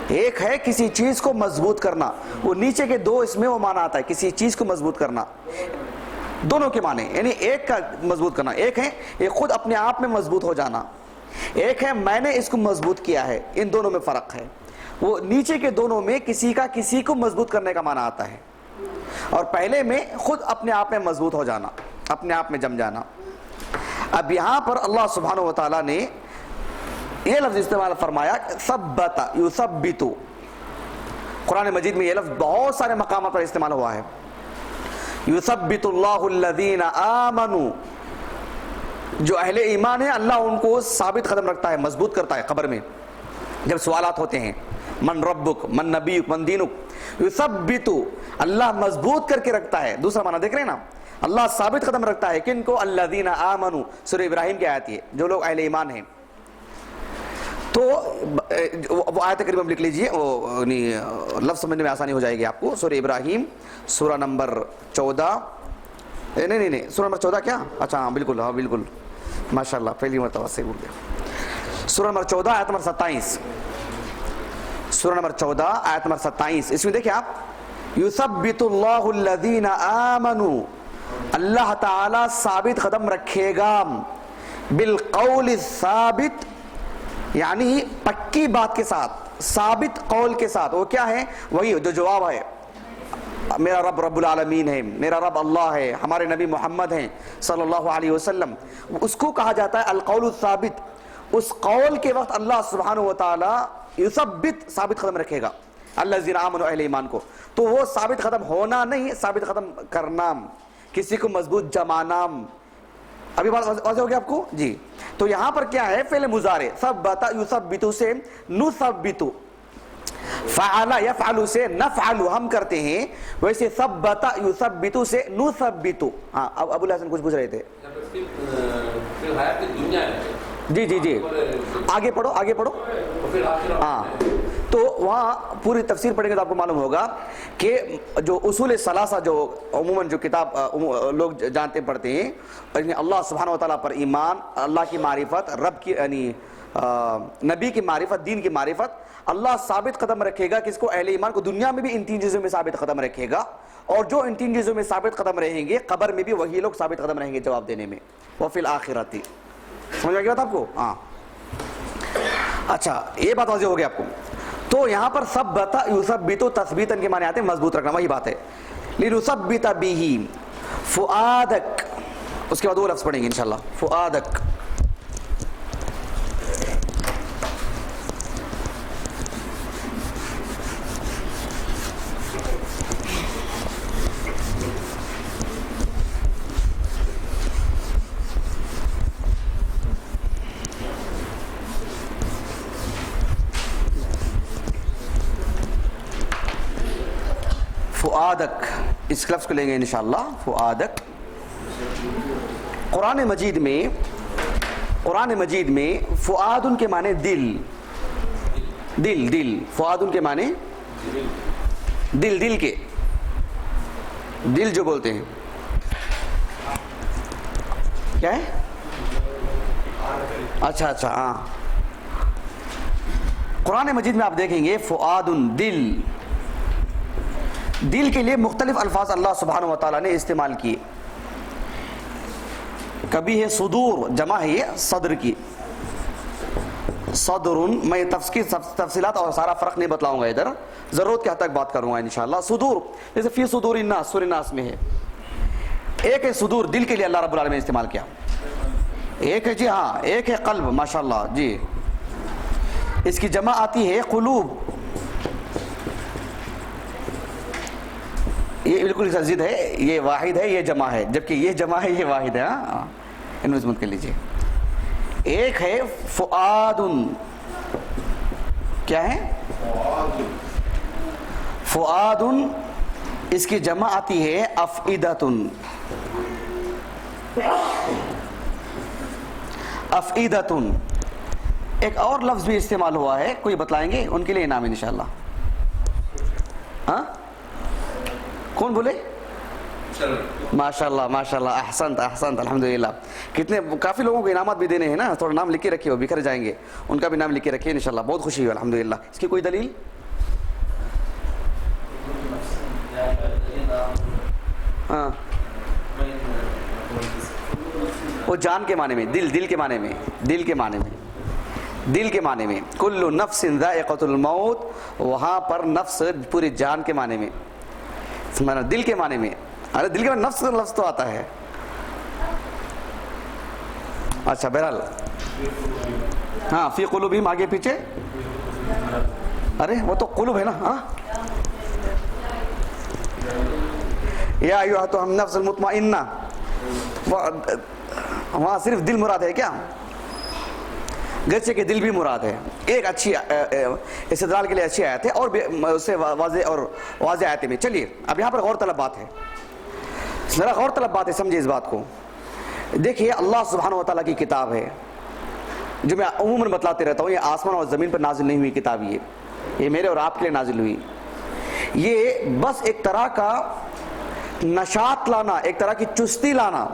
Speaker 1: ایک ہے کسی چیز کو مضبوط کرنا. وہ نیچے کے دو اس میں وہ معنی آتا ہے, کسی چیز کو مضبوط کرنا. دونوں کے معنی, یعنی ایک کا مضبوط کرنا, ایک ہے یہ خود اپنے آپ میں مضبوط ہو جانا, ایک ہے میں نے اس کو مضبوط کیا ہے. ان دونوں میں فرق ہے. وہ نیچے کے دونوں میں کسی کا کسی کو مضبوط کرنے کا معنی آتا ہے, اور پہلے میں خود اپنے آپ میں مضبوط ہو جانا, اپنے آپ میں جم جانا. اب یہاں پر اللہ سبحانہ و تعالیٰ نے یہ لفظ استعمال فرمایا ثبت یثبت. قرآن مجید میں یہ لفظ بہت سارے مقامات پر استعمال ہوا ہے. یثبت اللہ الذین آمنوا, جو اہل ایمان ہیں اللہ ان کو ثابت قدم رکھتا ہے, مضبوط کرتا ہے. قبر میں جب سوالات ہوتے ہیں, من ربک من نبیک من دینک, یثبت, اللہ مضبوط کر کے رکھتا ہے. دوسرا معنی دیکھ رہے ہیں نا, اللہ ثابت قدم رکھتا ہے کن کو؟ الذین آمنوا, سورہ ابراہیم کی آیت ہے, جو لوگ اہل ایمان ہیں. تو وہ آیت قریب ہم لکھ لیجئے, وہ لفظ سمجھنے میں آسانی ہو جائے گی آپ کو. سورہ ابراہیم سورہ نمبر 14, نہیں سورہ نمبر 14 کیا؟ اچھا ہاں بالکل, ہاں بالکل ماشاءاللہ, پہلی مرتبہ سے بول گیا. سورہ نمبر 14 آیت نمبر 27, سورہ نمبر 14 آیت نمبر 27. اس میں دیکھیں آپ, یثبت اللہ الذین آمنوا, اللہ تعالی ثابت قدم رکھے گا, بالقول الثابت, یعنی پکی بات کے ساتھ, ثابت قول کے ساتھ. وہ کیا ہے؟ وہی جو جواب ہے, میرا رب رب العالمین ہے, میرا رب اللہ ہے, ہمارے نبی محمد ہیں صلی اللہ علیہ وسلم. اس کو کہا جاتا ہے القول الثابت. اس قول کے وقت اللہ سبحانہ و تعالی یثبت, ثابت قدم رکھے گا الذین آمنوا, اہل ایمان کو. تو وہ ثابت قدم ہونا نہیں, ثابت قدم کرنا, کسی کو مضبوط جمانا. ابھی بات واضح ہو گیا آپ کو جی؟ تو یہاں پر کیا ہے؟ فعل مضارع, ثبت یثبت سے نثبت, فعل یفعل سے نفعل ہم کرتے ہیں, ویسے ثبت یثبت سے نثبت. ہاں ابو الحسن کچھ پوچھ رہے تھے. جی جی جی, آگے پڑھو آگے پڑھو. ہاں تو وہاں پوری تفسیر پڑھیں گے تو آپ کو معلوم ہوگا کہ جو اصول ثلاثہ جو عموماً جو کتاب لوگ جانتے پڑھتے ہیں, اللہ سبحانہ و تعالیٰ پر ایمان, اللہ کی معرفت, رب کی یعنی نبی کی معرفت, دین کی معرفت, اللہ ثابت قدم رکھے گا کس کو؟ اہل ایمان کو. دنیا میں بھی ان 3 چیزوں میں ثابت قدم رکھے گا, اور جو ان 3 چیزوں میں ثابت قدم رہیں گے قبر میں بھی وہی لوگ ثابت قدم رہیں گے جواب دینے میں. وفی الآخرۃ, سمجھ میں آ گئی بات آپ کو؟ ہاں اچھا, یہ بات واضح ہو گئی آپ کو. تو یہاں پر ثبت یثبت تثبیتا کے معنی آتے ہیں مضبوط رکھنا, وہی بات ہے. لنثبت به فؤادک, اس کے بعد وہ لفظ پڑھیں گے انشاءاللہ, فؤادک. فؤادک, اس لفظ کو لیں گے انشاءاللہ, فؤادک. قرآن مجید میں فؤاد کے معنی دل, دل, فؤاد کے معنی دل کے, دل جو بولتے ہیں کیا ہے؟ اچھا ہاں, قرآن مجید میں آپ دیکھیں گے فؤاد, دل. دل کے لیے مختلف الفاظ اللہ سبحانہ و تعالیٰ نے استعمال کیے. کبھی ہے صدور، جمع ہے یہ صدر کی، صدر. میں تفصیلات اور سارا فرق نہیں بتلاؤں گا ادھر، ضرورت کے حد تک بات کروں گا انشاءاللہ. صدور جیسے فی صدور الناس، سورہ الناس میں ہے. ایک ہے صدور، دل کے لیے اللہ رب العالمین نے استعمال کیا. ایک ہے جی ہاں، ایک ہے قلب. ماشاءاللہ جی، اس کی جمع آتی ہے قلوب. یہ بالکل ضد ہے، یہ واحد ہے یہ جمع ہے، جبکہ یہ جمع ہے یہ واحد ہے. ہاں انویسمنٹ کر لیجیے. ایک ہے فؤاد، کیا ہے فؤاد، اس کی جمع آتی ہے افئدۃ. افئدۃ. ایک اور لفظ بھی استعمال ہوا ہے، کوئی بتلائیں گے؟ ان کے لیے انعام انشاءاللہ. ہاں کون بولے؟ ماشاءاللہ ماشاءاللہ، احسنت احسنت، الحمدللہ. کتنے کافی لوگوں کو انعامات بھی دینے ہیں نا، تھوڑا نام لکھ کے رکھیے، وہ بکھر جائیں گے، ان کا بھی نام لکھ کے رکھیے انشاءاللہ. بہت خوشی ہوئی الحمدللہ. اس کی کوئی دلیل؟ ہاں وہ جان کے معنی میں، دل کے معنی میں، دل کے معنی میں، دل کے معنی میں. کل نفس ذائقۃ الموت، وہاں پر نفس پوری جان کے معنی میں، دل کے معنی میں. ارے دل کے معنی نفس لفظ تو آتا ہے. اچھا بہرحال ہاں، فی قلوبہم آگے پیچھے، ارے وہ تو قلوب ہے نا. ہاں یا ایھا النفس المطمئنہ، وہاں صرف دل مراد ہے کیا؟ گرچہ کہ دل بھی مراد ہے. ایک اچھی استدلال کے لیے اچھی آیت ہے، اور اس سے واضح آیتیں میں. چلیے اب یہاں پر غور طلب بات ہے، ذرا غور طلب بات ہے، سمجھے اس بات کو. دیکھیے اللہ سبحانہ و تعالیٰ کی کتاب ہے، جو میں عموماً بتلاتے رہتا ہوں. یہ آسمان اور زمین پر نازل نہیں ہوئی کتاب، یہ میرے اور آپ کے لیے نازل ہوئی. یہ بس ایک طرح کا نشاط لانا، ایک طرح کی چستی لانا.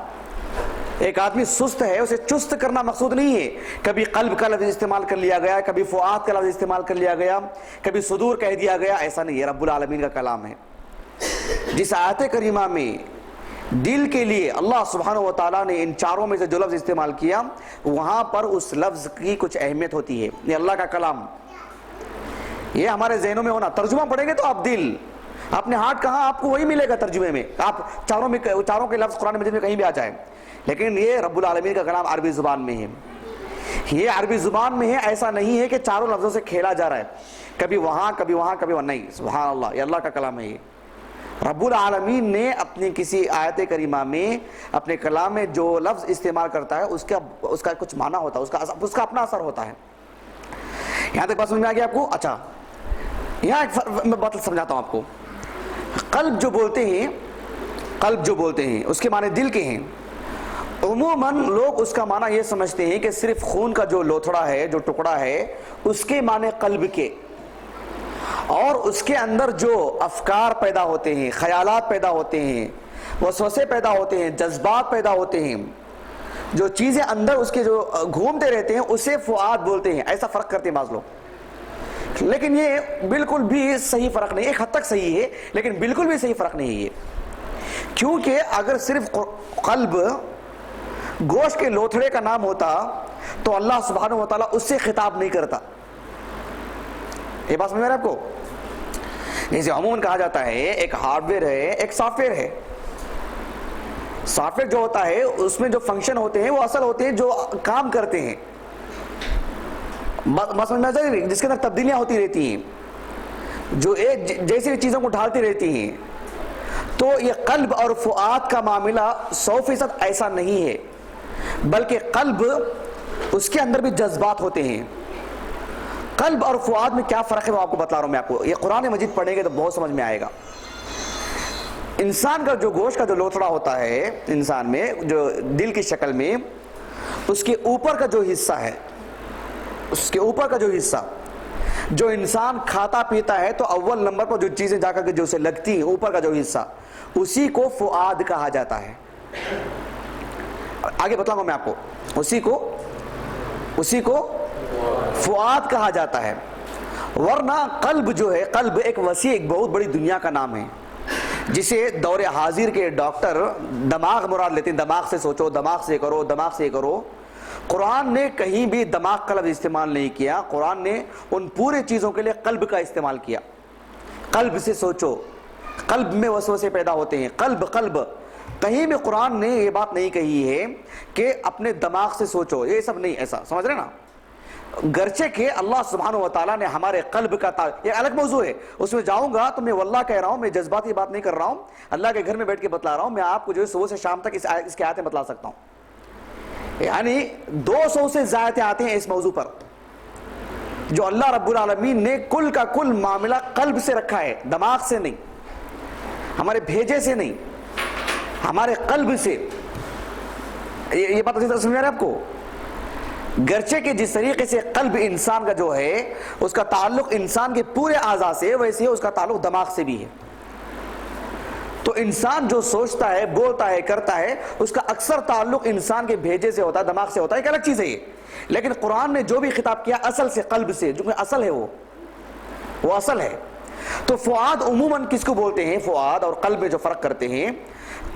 Speaker 1: ایک آدمی سست ہے، اسے چست کرنا مقصود نہیں ہے. کبھی قلب کا لفظ استعمال کر لیا گیا، کبھی فؤاد کا لفظ استعمال کر لیا گیا، کبھی صدور کہہ دیا گیا، ایسا نہیں ہے. رب العالمین کا کلام ہے. جس آیت کریمہ میں دل کے لیے اللہ سبحانہ و تعالیٰ نے ان چاروں میں سے جو لفظ استعمال کیا، وہاں پر اس لفظ کی کچھ اہمیت ہوتی ہے. یہ اللہ کا کلام، یہ ہمارے ذہنوں میں ہونا. ترجمہ پڑھیں گے تو آپ دل، اپنے ہاتھ کہاں آپ کو وہی ملے گا ترجمے میں. آپ چاروں کے لفظ قرآن مجید میں کہیں بھی آ جائیں، لیکن یہ رب العالمین کا کلام عربی زبان میں ہے. یہ عربی زبان میں ہے، ایسا نہیں ہے کہ چاروں لفظوں سے کھیلا جا رہا ہے، کبھی وہاں کبھی وہاں کبھی وہاں. نہیں، سبحان اللہ، یہ اللہ کا کلام ہے. یہ رب العالمین نے اپنی کسی آیت کریمہ میں اپنے کلام میں جو لفظ استعمال کرتا ہے اس کا کچھ معنی ہوتا ہے، اس کا اپنا اثر ہوتا ہے. یہاں تک بات سمجھ میں آ گیا آپ کو؟ اچھا یہاں میں بات سمجھاتا ہوں آپ کو. قلب جو بولتے ہیں اس کے معنی دل کے ہیں. عموماً لوگ اس کا معنی یہ سمجھتے ہیں کہ صرف خون کا جو لوتھڑا ہے، جو ٹکڑا ہے، اس کے معنی قلب کے، اور اس کے اندر جو افکار پیدا ہوتے ہیں، خیالات پیدا ہوتے ہیں، وسوسے پیدا ہوتے ہیں، جذبات پیدا ہوتے ہیں، جو چیزیں اندر اس کے جو گھومتے رہتے ہیں، اسے فؤاد بولتے ہیں. ایسا فرق کرتے ہیں بعض لوگ، لیکن یہ بالکل بھی صحیح فرق نہیں. ایک حد تک صحیح ہے لیکن بالکل بھی صحیح فرق نہیں ہے یہ. کیونکہ اگر صرف قلب گوشت کے لوتھڑے کا نام ہوتا تو اللہ سبحانہ و تعالیٰ اس سے خطاب نہیں کرتا. یہ بات سمجھ میں آ رہا ہے آپ کو؟ جیسے عموماً کہا جاتا ہے ایک ہارڈ ویئر ہے، ایک سافٹ ویئر ہے. سافٹ ویئر جو ہوتا ہے اس میں جو فنکشن ہوتے ہیں وہ اصل ہوتے ہیں جو کام کرتے ہیں، جس کے اندر تبدیلیاں ہوتی رہتی ہیں، جو جیسی چیزوں کو ڈھالتی رہتی ہیں. تو یہ قلب اور فؤاد کا معاملہ 100% ایسا نہیں ہے، بلکہ قلب اس کے اندر بھی جذبات ہوتے ہیں. قلب اور فؤاد میں کیا فرق ہے وہ آپ کو بتلا رہا ہوں میں آپ کو. یہ قرآن مجید پڑھیں گے تو بہت سمجھ میں آئے گا. انسان کا جو گوشت کا جو لوتھڑا ہوتا ہے انسان میں، جو دل کی شکل میں، اس کے اوپر کا جو حصہ ہے، اس کے اوپر کا جو حصہ جو انسان کھاتا پیتا ہے تو اول نمبر پر جو چیزیں جا کر کے جو اسے لگتی ہیں، اوپر کا جو حصہ، اسی کو فؤاد کہا جاتا ہے. آگے بتاؤں گا میں آپ کو. اسی کو فؤاد کہا جاتا ہے. ورنہ قلب جو ہے، قلب ایک وسیع، ایک بہت بڑی دنیا کا نام ہے. جسے دور حاضر کے ڈاکٹر دماغ مراد لیتے ہیں، دماغ سے سوچو، دماغ سے کرو، دماغ سے کرو. قرآن نے کہیں بھی دماغ کا لفظ استعمال نہیں کیا. قرآن نے ان پورے چیزوں کے لیے قلب کا استعمال کیا. قلب سے سوچو، قلب میں وسوسے پیدا ہوتے ہیں. قلب کہیں بھی قرآن نے یہ بات نہیں کہی ہے کہ اپنے دماغ سے سوچو، یہ سب نہیں. ایسا سمجھ رہے نا؟ گرچہ کہ اللہ سبحانہ و تعالیٰ نے ہمارے قلب کا یہ الگ موضوع ہے، اس میں جاؤں گا تو میں واللہ کہہ رہا ہوں، میں جذباتی بات نہیں کر رہا ہوں، اللہ کے گھر میں بیٹھ کے بتلا رہا ہوں. میں آپ کو جو ہے صبح سے شام تک اس کی آیتیں بتلا سکتا ہوں. یعنی 200 سے زائد آتے ہیں اس موضوع پر، جو اللہ رب العالمین نے کل کا کل معاملہ قلب سے رکھا ہے، دماغ سے نہیں، ہمارے بھیجے سے نہیں، ہمارے قلب سے. یہ بات اچھی طرح سمجھ رہے ہیں آپ کو؟ گرچہ کہ جس طریقے سے قلب انسان کا جو ہے اس کا تعلق انسان کے پورے اعضاء سے، ویسے ہی اس کا تعلق دماغ سے بھی ہے. تو انسان جو سوچتا ہے، بولتا ہے، کرتا ہے، اس کا اکثر تعلق انسان کے بھیجے سے ہوتا ہے، دماغ سے ہوتا ہے. ایک الگ چیز ہے یہ. لیکن قرآن نے جو بھی خطاب کیا اصل سے، قلب سے، جو اصل ہے وہ اصل ہے. تو فؤاد عموماً کس کو بولتے ہیں؟ فؤاد اور قلب میں جو فرق کرتے ہیں،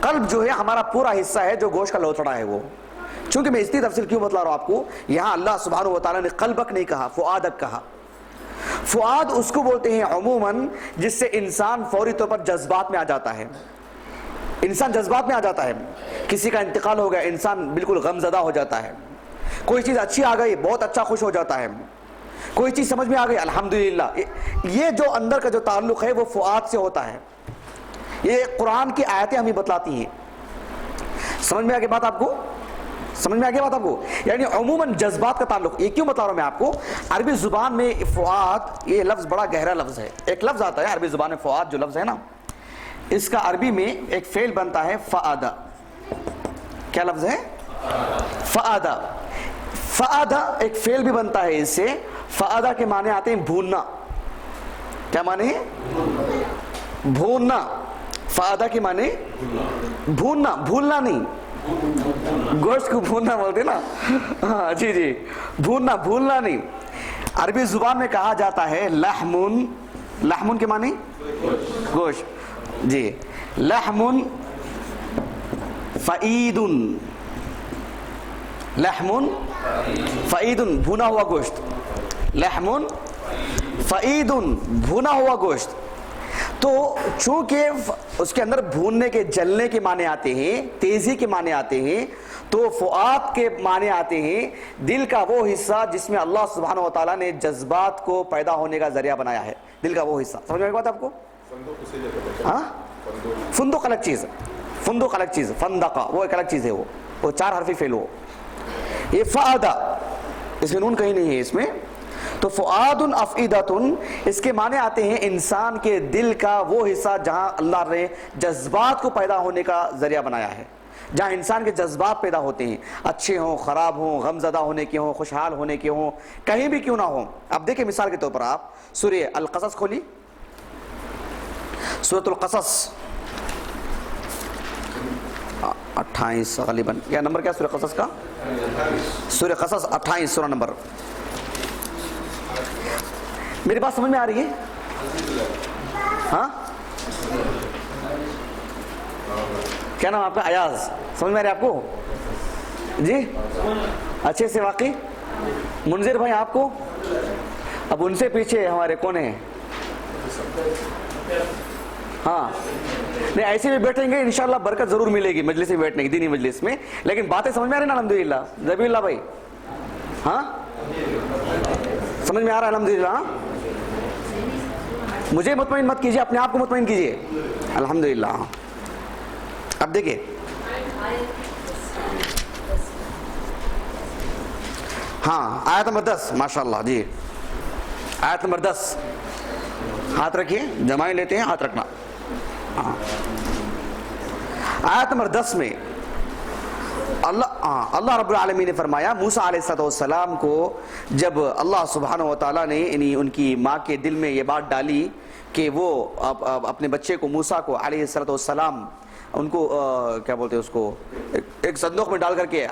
Speaker 1: قلب جو ہے ہمارا پورا حصہ ہے جو گوشت کا لوتھڑا ہے. وہ چونکہ میں اس کی تفصیل کیوں بتلا رہا ہوں آپ کو، یہاں اللہ سبحانہ و تعالیٰ نے قلبک نہیں کہا، فؤادک کہا. فؤاد اس کو بولتے ہیں عموماً جس سے انسان فوری طور پر جذبات میں آ جاتا ہے. انسان جذبات میں آ جاتا ہے. کسی کا انتقال ہو گیا، انسان بالکل غم زدہ ہو جاتا ہے. کوئی چیز اچھی آ گئی، بہت اچھا خوش ہو جاتا ہے. کوئی چیز سمجھ میں آ گئی، الحمدللہ. یہ جو اندر کا جو تعلق ہے وہ فؤاد سے ہوتا ہے. یہ قرآن کی آیتیں ہمیں بتلاتی ہیں. سمجھ میں آ گئی بات آپ کو؟ سمجھ میں آ گئی بات آپ کو؟ یعنی عموماً جذبات کا تعلق. یہ کیوں بتا رہا ہوں میں آپ کو؟ عربی زبان میں فؤاد یہ لفظ بڑا گہرا لفظ ہے. ایک لفظ آتا ہے عربی زبان میں، فؤاد جو لفظ ہے نا، اس کا عربی میں ایک فعل بنتا ہے فعادہ. کیا لفظ ہے؟ فعادہ. فعادہ ایک فعل بھی بنتا ہے اس سے. فعادہ کے معنی آتے ہیں بھوننا. کیا معنی ہے؟ بھوننا. فعادہ کے معنی بھوننا، بھولنا نہیں. گوشت کو بھوننا بولتے نا، ہاں جی جی، بھوننا، بھولنا نہیں. عربی زبان میں کہا جاتا ہے لحمن. لحمن کے معنی گوشت جی. لحمن فعیدن. لحمن فعیدن بھونا ہوا گوشت. لحمن فعیدن بھونا ہوا گوشت. تو چونکہ اس کے اندر بھوننے کے، جلنے کے معنی آتے ہیں، تیزی کے معنی آتے ہیں، تو فؤاد کے معنی آتے ہیں دل کا وہ حصہ جس میں اللہ سبحانہ و تعالیٰ نے جذبات کو پیدا ہونے کا ذریعہ بنایا ہے. دل کا وہ حصہ. سمجھ میں بات آپ کو؟ ہاں، فندق الگ چیز، فندق الگ چیز، فندقہ وہ ایک الگ چیز ہے. وہ 4 حرفی فعل ہو. یہ فعادہ، اس میں نون کہیں نہیں ہے اس میں. تو فؤاد افئدۃ اس کے معنی آتے ہیں انسان کے دل کا وہ حصہ جہاں اللہ نے جذبات کو پیدا ہونے کا ذریعہ بنایا ہے. جہاں انسان کے جذبات پیدا ہوتے ہیں، اچھے ہوں، خراب ہوں، غم زدہ ہونے کے ہوں، خوشحال ہونے کے ہوں، کہیں بھی کیوں نہ ہوں. اب دیکھیں مثال کے طور پر آپ سورہ القصص کھولی. سورۃ القصص 28 غالباً، یا نمبر کیا سورہ قصص کا؟ سورہ قصص 28 سورہ نمبر. میری بات سمجھ میں آ رہی ہے؟ ہاں، کیا نام آپ کا؟ ایاز. سمجھ میں آ رہی ہے آپ کو؟ جی اچھے سے واقعی. منذر بھائی آپ کو؟ اب ان سے پیچھے ہمارے کون ہیں؟ ہاں نہیں، ایسے بھی بیٹھیں گے انشاءاللہ برکت ضرور ملے گی مجلس میں بیٹھنے کی، دینی مجلس میں. لیکن باتیں سمجھ میں آ رہی نا الحمدللہ؟ ذبیح اللہ بھائی ہاں سمجھ میں آ رہا ہے الحمدللہ؟ مجھے مطمئن مت کیجیے، اپنے آپ کو مطمئن کیجیے. الحمدللہ. اب دیکھیں ہاں آیت نمبر 10. ماشاءاللہ جی، آیت نمبر 10. ہاتھ رکھیے، جمائی لیتے ہیں، ہاتھ رکھنا. آیت نمبر 10 میں اللہ رب العالمین نے فرمایا موسیٰ علیہ السلام کو جب اللہ سبحانہ و تعالیٰ نے یعنی ان کی ماں کے دل میں یہ بات ڈالی کہ وہ اپنے بچے کو موسیٰ کو علیہ السلام ان کو کیا بولتے ہیں اس کو ایک صندوق میں ڈال کر کے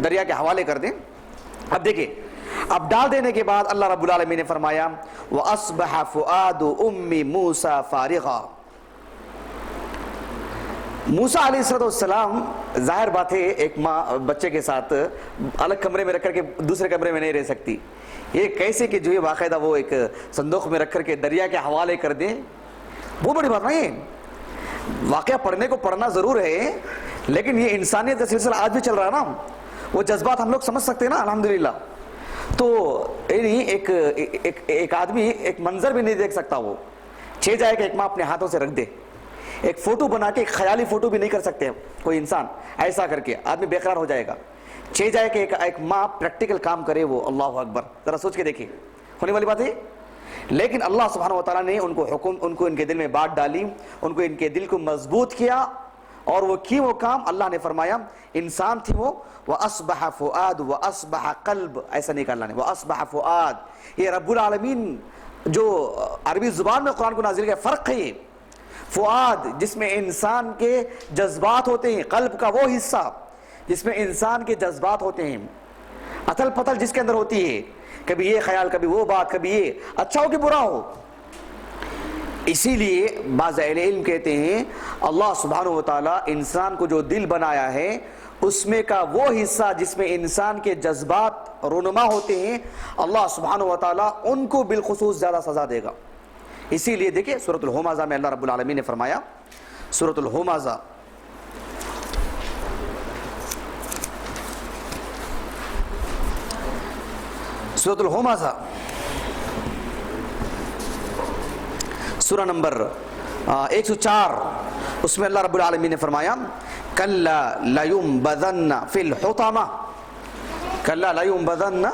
Speaker 1: دریا کے حوالے کر دیں. اب دیکھیں، اب ڈال دینے کے بعد اللہ رب العالمین نے فرمایا وَأَصْبَحَ فُؤَادُ أُمِّ مُوسَى فَارِغًا. موسیٰ علیہ السلام ظاہر بات ہے ایک ماں بچے کے ساتھ الگ کمرے میں رکھ کر کے دوسرے کمرے میں نہیں رہ سکتی، یہ کیسے کہ جو ہے باقاعدہ وہ ایک صندوق میں رکھ کر کے دریا کے حوالے کر دیں، وہ بڑی بات نہیں ہے۔ واقعہ پڑھنے کو پڑھنا ضرور ہے، لیکن یہ انسانیت کا سلسلہ آج بھی چل رہا ہے نا، وہ جذبات ہم لوگ سمجھ سکتے ہیں نا الحمدللہ۔ تو ایک آدمی ایک منظر بھی نہیں دیکھ سکتا، وہ چھے جائے کہ ایک ماں اپنے ہاتھوں سے رکھ دے، ایک فوٹو بنا کے ایک خیالی فوٹو بھی نہیں کر سکتے کوئی انسان، ایسا کر کے آدمی بے قرار ہو جائے گا۔ چھے جائے کہ ایک ماں پریکٹیکل کام کرے، وہ اللہ اکبر، ذرا سوچ کے دیکھیں، ہونے والی بات ہے۔ لیکن اللہ سبحانہ وتعالیٰ نے ان کو حکم، ان کو ان کے دل میں بات ڈالی، ان کو ان کے دل کو مضبوط کیا، اور وہ کی وہ کام اللہ نے فرمایا انسان تھی وہ وَأَصْبَحَ فُؤَادُ وَأَصْبَحَ قَلْبُ، ایسا نہیں کہا اللہ نے، وَأَصْبَحَ فُؤَاد، یہ رب العالمین جو عربی زبان میں قرآن کو نازل کیا فرق ہے۔ یہ فؤاد جس میں انسان کے جذبات ہوتے ہیں، قلب کا وہ حصہ جس میں انسان کے جذبات ہوتے ہیں، اتھل پتھل جس کے اندر ہوتی ہے، کبھی یہ خیال، کبھی وہ بات، کبھی یہ اچھا ہو کہ برا ہو۔ اسی لیے بعض اہل علم کہتے ہیں اللہ سبحانہ وتعالیٰ انسان کو جو دل بنایا ہے اس میں کا وہ حصہ جس میں انسان کے جذبات رونما ہوتے ہیں، اللہ سبحانہ وتعالیٰ ان کو بالخصوص زیادہ سزا دے گا۔ اسی لیے دیکھیں سورۃ الہمزہ میں اللہ رب العالمین نے فرمایا، سورۃ الہمزہ سورۃ الہمزہ سورہ نمبر 104، اس میں اللہ رب العالمین نے فرمایا کلا لینبذن فی الحطمہ، کلا لینبذن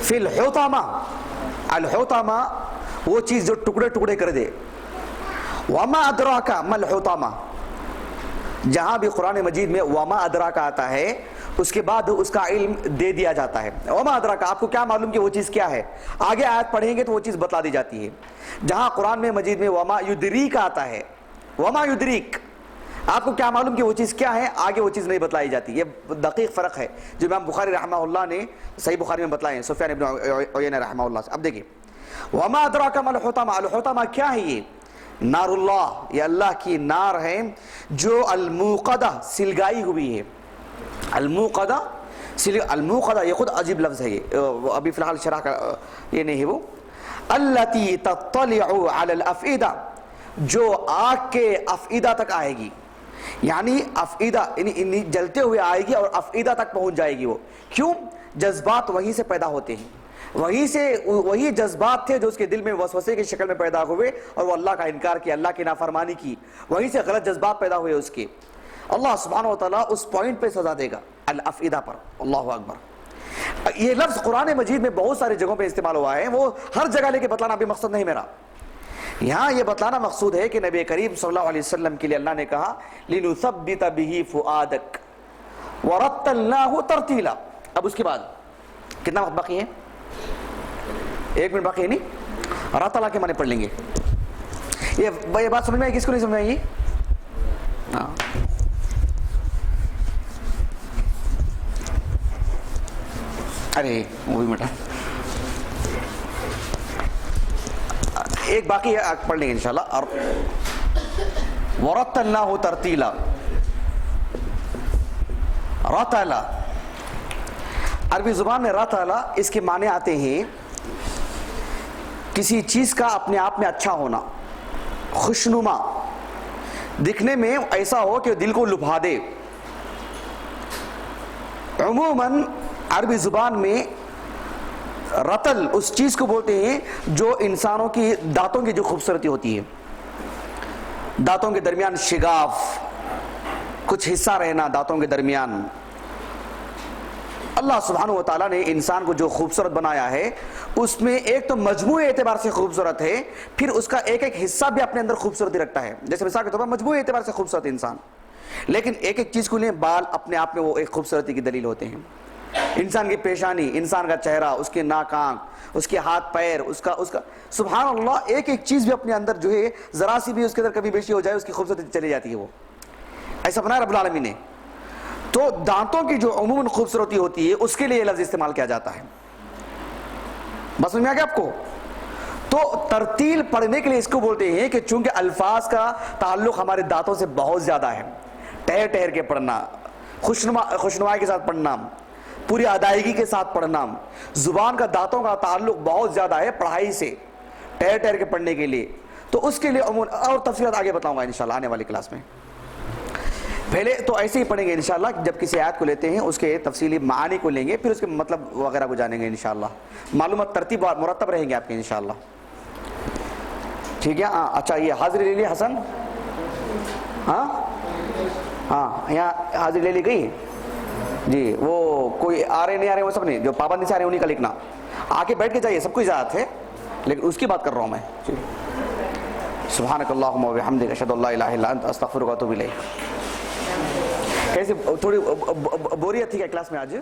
Speaker 1: فی الحطمہ، الحطمہ وہ چیز جو ٹکڑے ٹکڑے کر دے، وما ادراک ما الحطمہ، جہاں بھی قرآن مجید میں وما ادراک آتا ہے اس کے بعد اس کا علم دے دیا جاتا ہے۔ وما ادراک، آپ کو کیا معلوم کہ وہ چیز کیا ہے، آگے آیت پڑھیں گے تو وہ چیز بتلا دی جاتی ہے۔ جہاں قرآن میں مجید میں وما یدریک آتا ہے، وما یدریک، آپ کو کیا معلوم کہ وہ چیز کیا ہے، آگے وہ چیز نہیں بتلائی جاتی۔ یہ دقیق فرق ہے جو امام بخاری رحمہ اللہ نے صحیح بخاری میں بتلائے ہیں سفیان ابن عیینہ رحمہ اللہ سے۔ اب دیکھیں وما ادراک ما الحطمہ، الحطمہ کیا ہے؟ یہ نار اللہ، یہ اللہ کی نار ہے جو الموقدہ، سلگائی ہوئی ہے۔ الموقدہ، الموقدہ یہ خود عجیب لفظ ہے، یہ ابھی فی الحال شرح کا یہ نہیں ہے وہ۔ التی تطلع علی الافئدہ، جو آگ کے افئدہ تک آئے گی، یعنی افئدہ یعنی جلتے ہوئے آئے گی اور افئدہ تک پہنچ جائے گی۔ وہ کیوں؟ جذبات وہیں سے پیدا ہوتے ہیں، وہیں سے وہی جذبات تھے جو اس کے دل میں وسوسے کی شکل میں پیدا ہوئے اور وہ اللہ کا انکار کیا، اللہ کی نافرمانی کی، وہیں سے غلط جذبات پیدا ہوئے اس کے۔ اللہ سبحانہ وتعالیٰ اس پوائنٹ پہ سزا دے گا، الافئدہ پر۔ اللہ اکبر، یہ لفظ قرآن مجید میں بہت ساری جگہوں پہ استعمال ہوا ہے، وہ ہر جگہ لے کے بتلانا بھی مقصد نہیں میرا، یہاں یہ بتلانا مقصود ہے کہ نبی کریم صلی اللہ علیہ وسلم کے لیے اللہ نے کہا لِنُثَبِّتَ بِهِ فُؤَادَكَ وَرَتَّلْنَاهُ تَرْتِيلًا۔ اب اس کے بعد کتنا وقت باقی ہے؟ 1 منٹ باقی ہے، نہیں رتلا کے معنی پڑھ لیں گے۔ یہ بات سمجھ میں آئی؟ کس کو نہیں سمجھ میں آئی؟ ہاں ارے وہ بھی مٹا، ایک باقی ہے، پڑھ لیں گے انشاءاللہ۔ اور وَرَتَّلْنَاهُ تَرْتِيلًا، رتلا عربی زبان میں رتلا اس کے معنی آتے ہیں کسی چیز کا اپنے آپ میں اچھا ہونا، خوشنما، دکھنے میں ایسا ہو کہ دل کو لبھا دے۔ عموماً عربی زبان میں رتل اس چیز کو بولتے ہیں جو انسانوں کی دانتوں کی جو خوبصورتی ہوتی ہے، دانتوں کے درمیان شگاف، کچھ حصہ رہنا دانتوں کے درمیان۔ اللہ سبحانہ وتعالیٰ نے انسان کو جو خوبصورت بنایا ہے اس میں ایک تو مجموعی اعتبار سے خوبصورت ہے، پھر اس کا ایک ایک حصہ بھی اپنے اندر خوبصورتی رکھتا ہے۔ جیسے مثال کے طور پر مجموعی اعتبار سے خوبصورت انسان، لیکن ایک ایک چیز کو لیں، بال اپنے آپ میں وہ ایک خوبصورتی کی دلیل ہوتے ہیں۔ انسان کی پیشانی، انسان کا چہرہ، اس کے ناک آنکھ، اس کے ہاتھ پیر، اس کا سبحان اللہ ایک ایک چیز بھی اپنے اندر جو ہے ذرا سی بھی اس کے اندر کبھی بیشی ہو جائے اس کی خوبصورتی چلی جاتی ہے۔ وہ ایسا بنایا رب العالمین نے۔ تو دانتوں کی جو عموماً خوبصورتی ہوتی ہے اس کے لیے یہ لفظ استعمال کیا جاتا ہے۔ بس سمجھ میں آ گیا آپ کو؟ تو ترتیل پڑھنے کے لیے اس کو بولتے ہیں کہ چونکہ الفاظ کا تعلق ہمارے دانتوں سے بہت زیادہ ہے، ٹہر ٹہر کے پڑھنا، خوشنمائی کے ساتھ پڑھنا، پوری ادائیگی کے ساتھ پڑھنا، زبان کا دانتوں کا تعلق بہت زیادہ ہے پڑھائی سے، ٹہر ٹہر کے پڑھنے کے لیے، تو اس کے لیے اور تفصیلات آگے بتاؤں گا انشاءاللہ آنے والی کلاس میں۔ پہلے تو ایسے ہی پڑھیں گے انشاءاللہ، جب کسی آیت کو لیتے ہیں اس کے تفصیلی معانی کو لیں گے، پھر اس کے مطلب وغیرہ کو جانیں گے انشاءاللہ، معلومات ترتیب اور مرتب رہیں گے آپ کے انشاءاللہ، ٹھیک ہے؟ اچھا یہ حاضری لے لی حسن؟ ہاں یہاں حاضری لے لی گئی جی؟ وہ کوئی آ رہے نہیں آ رہے وہ سب نہیں، جو پابندی سے آ رہے ہیں انہیں کا لکھنا، آ کے بیٹھ کے جائیے، سب کو اجازت ہے، لیکن اس کی بات کر رہا ہوں میں۔ سبحانک اللہم و بحمدک اشہد ان لا الہ الا انت استغفرک و اتوب الیک۔ کیسے تھوڑی بوریت تھی کیا کلاس میں آج؟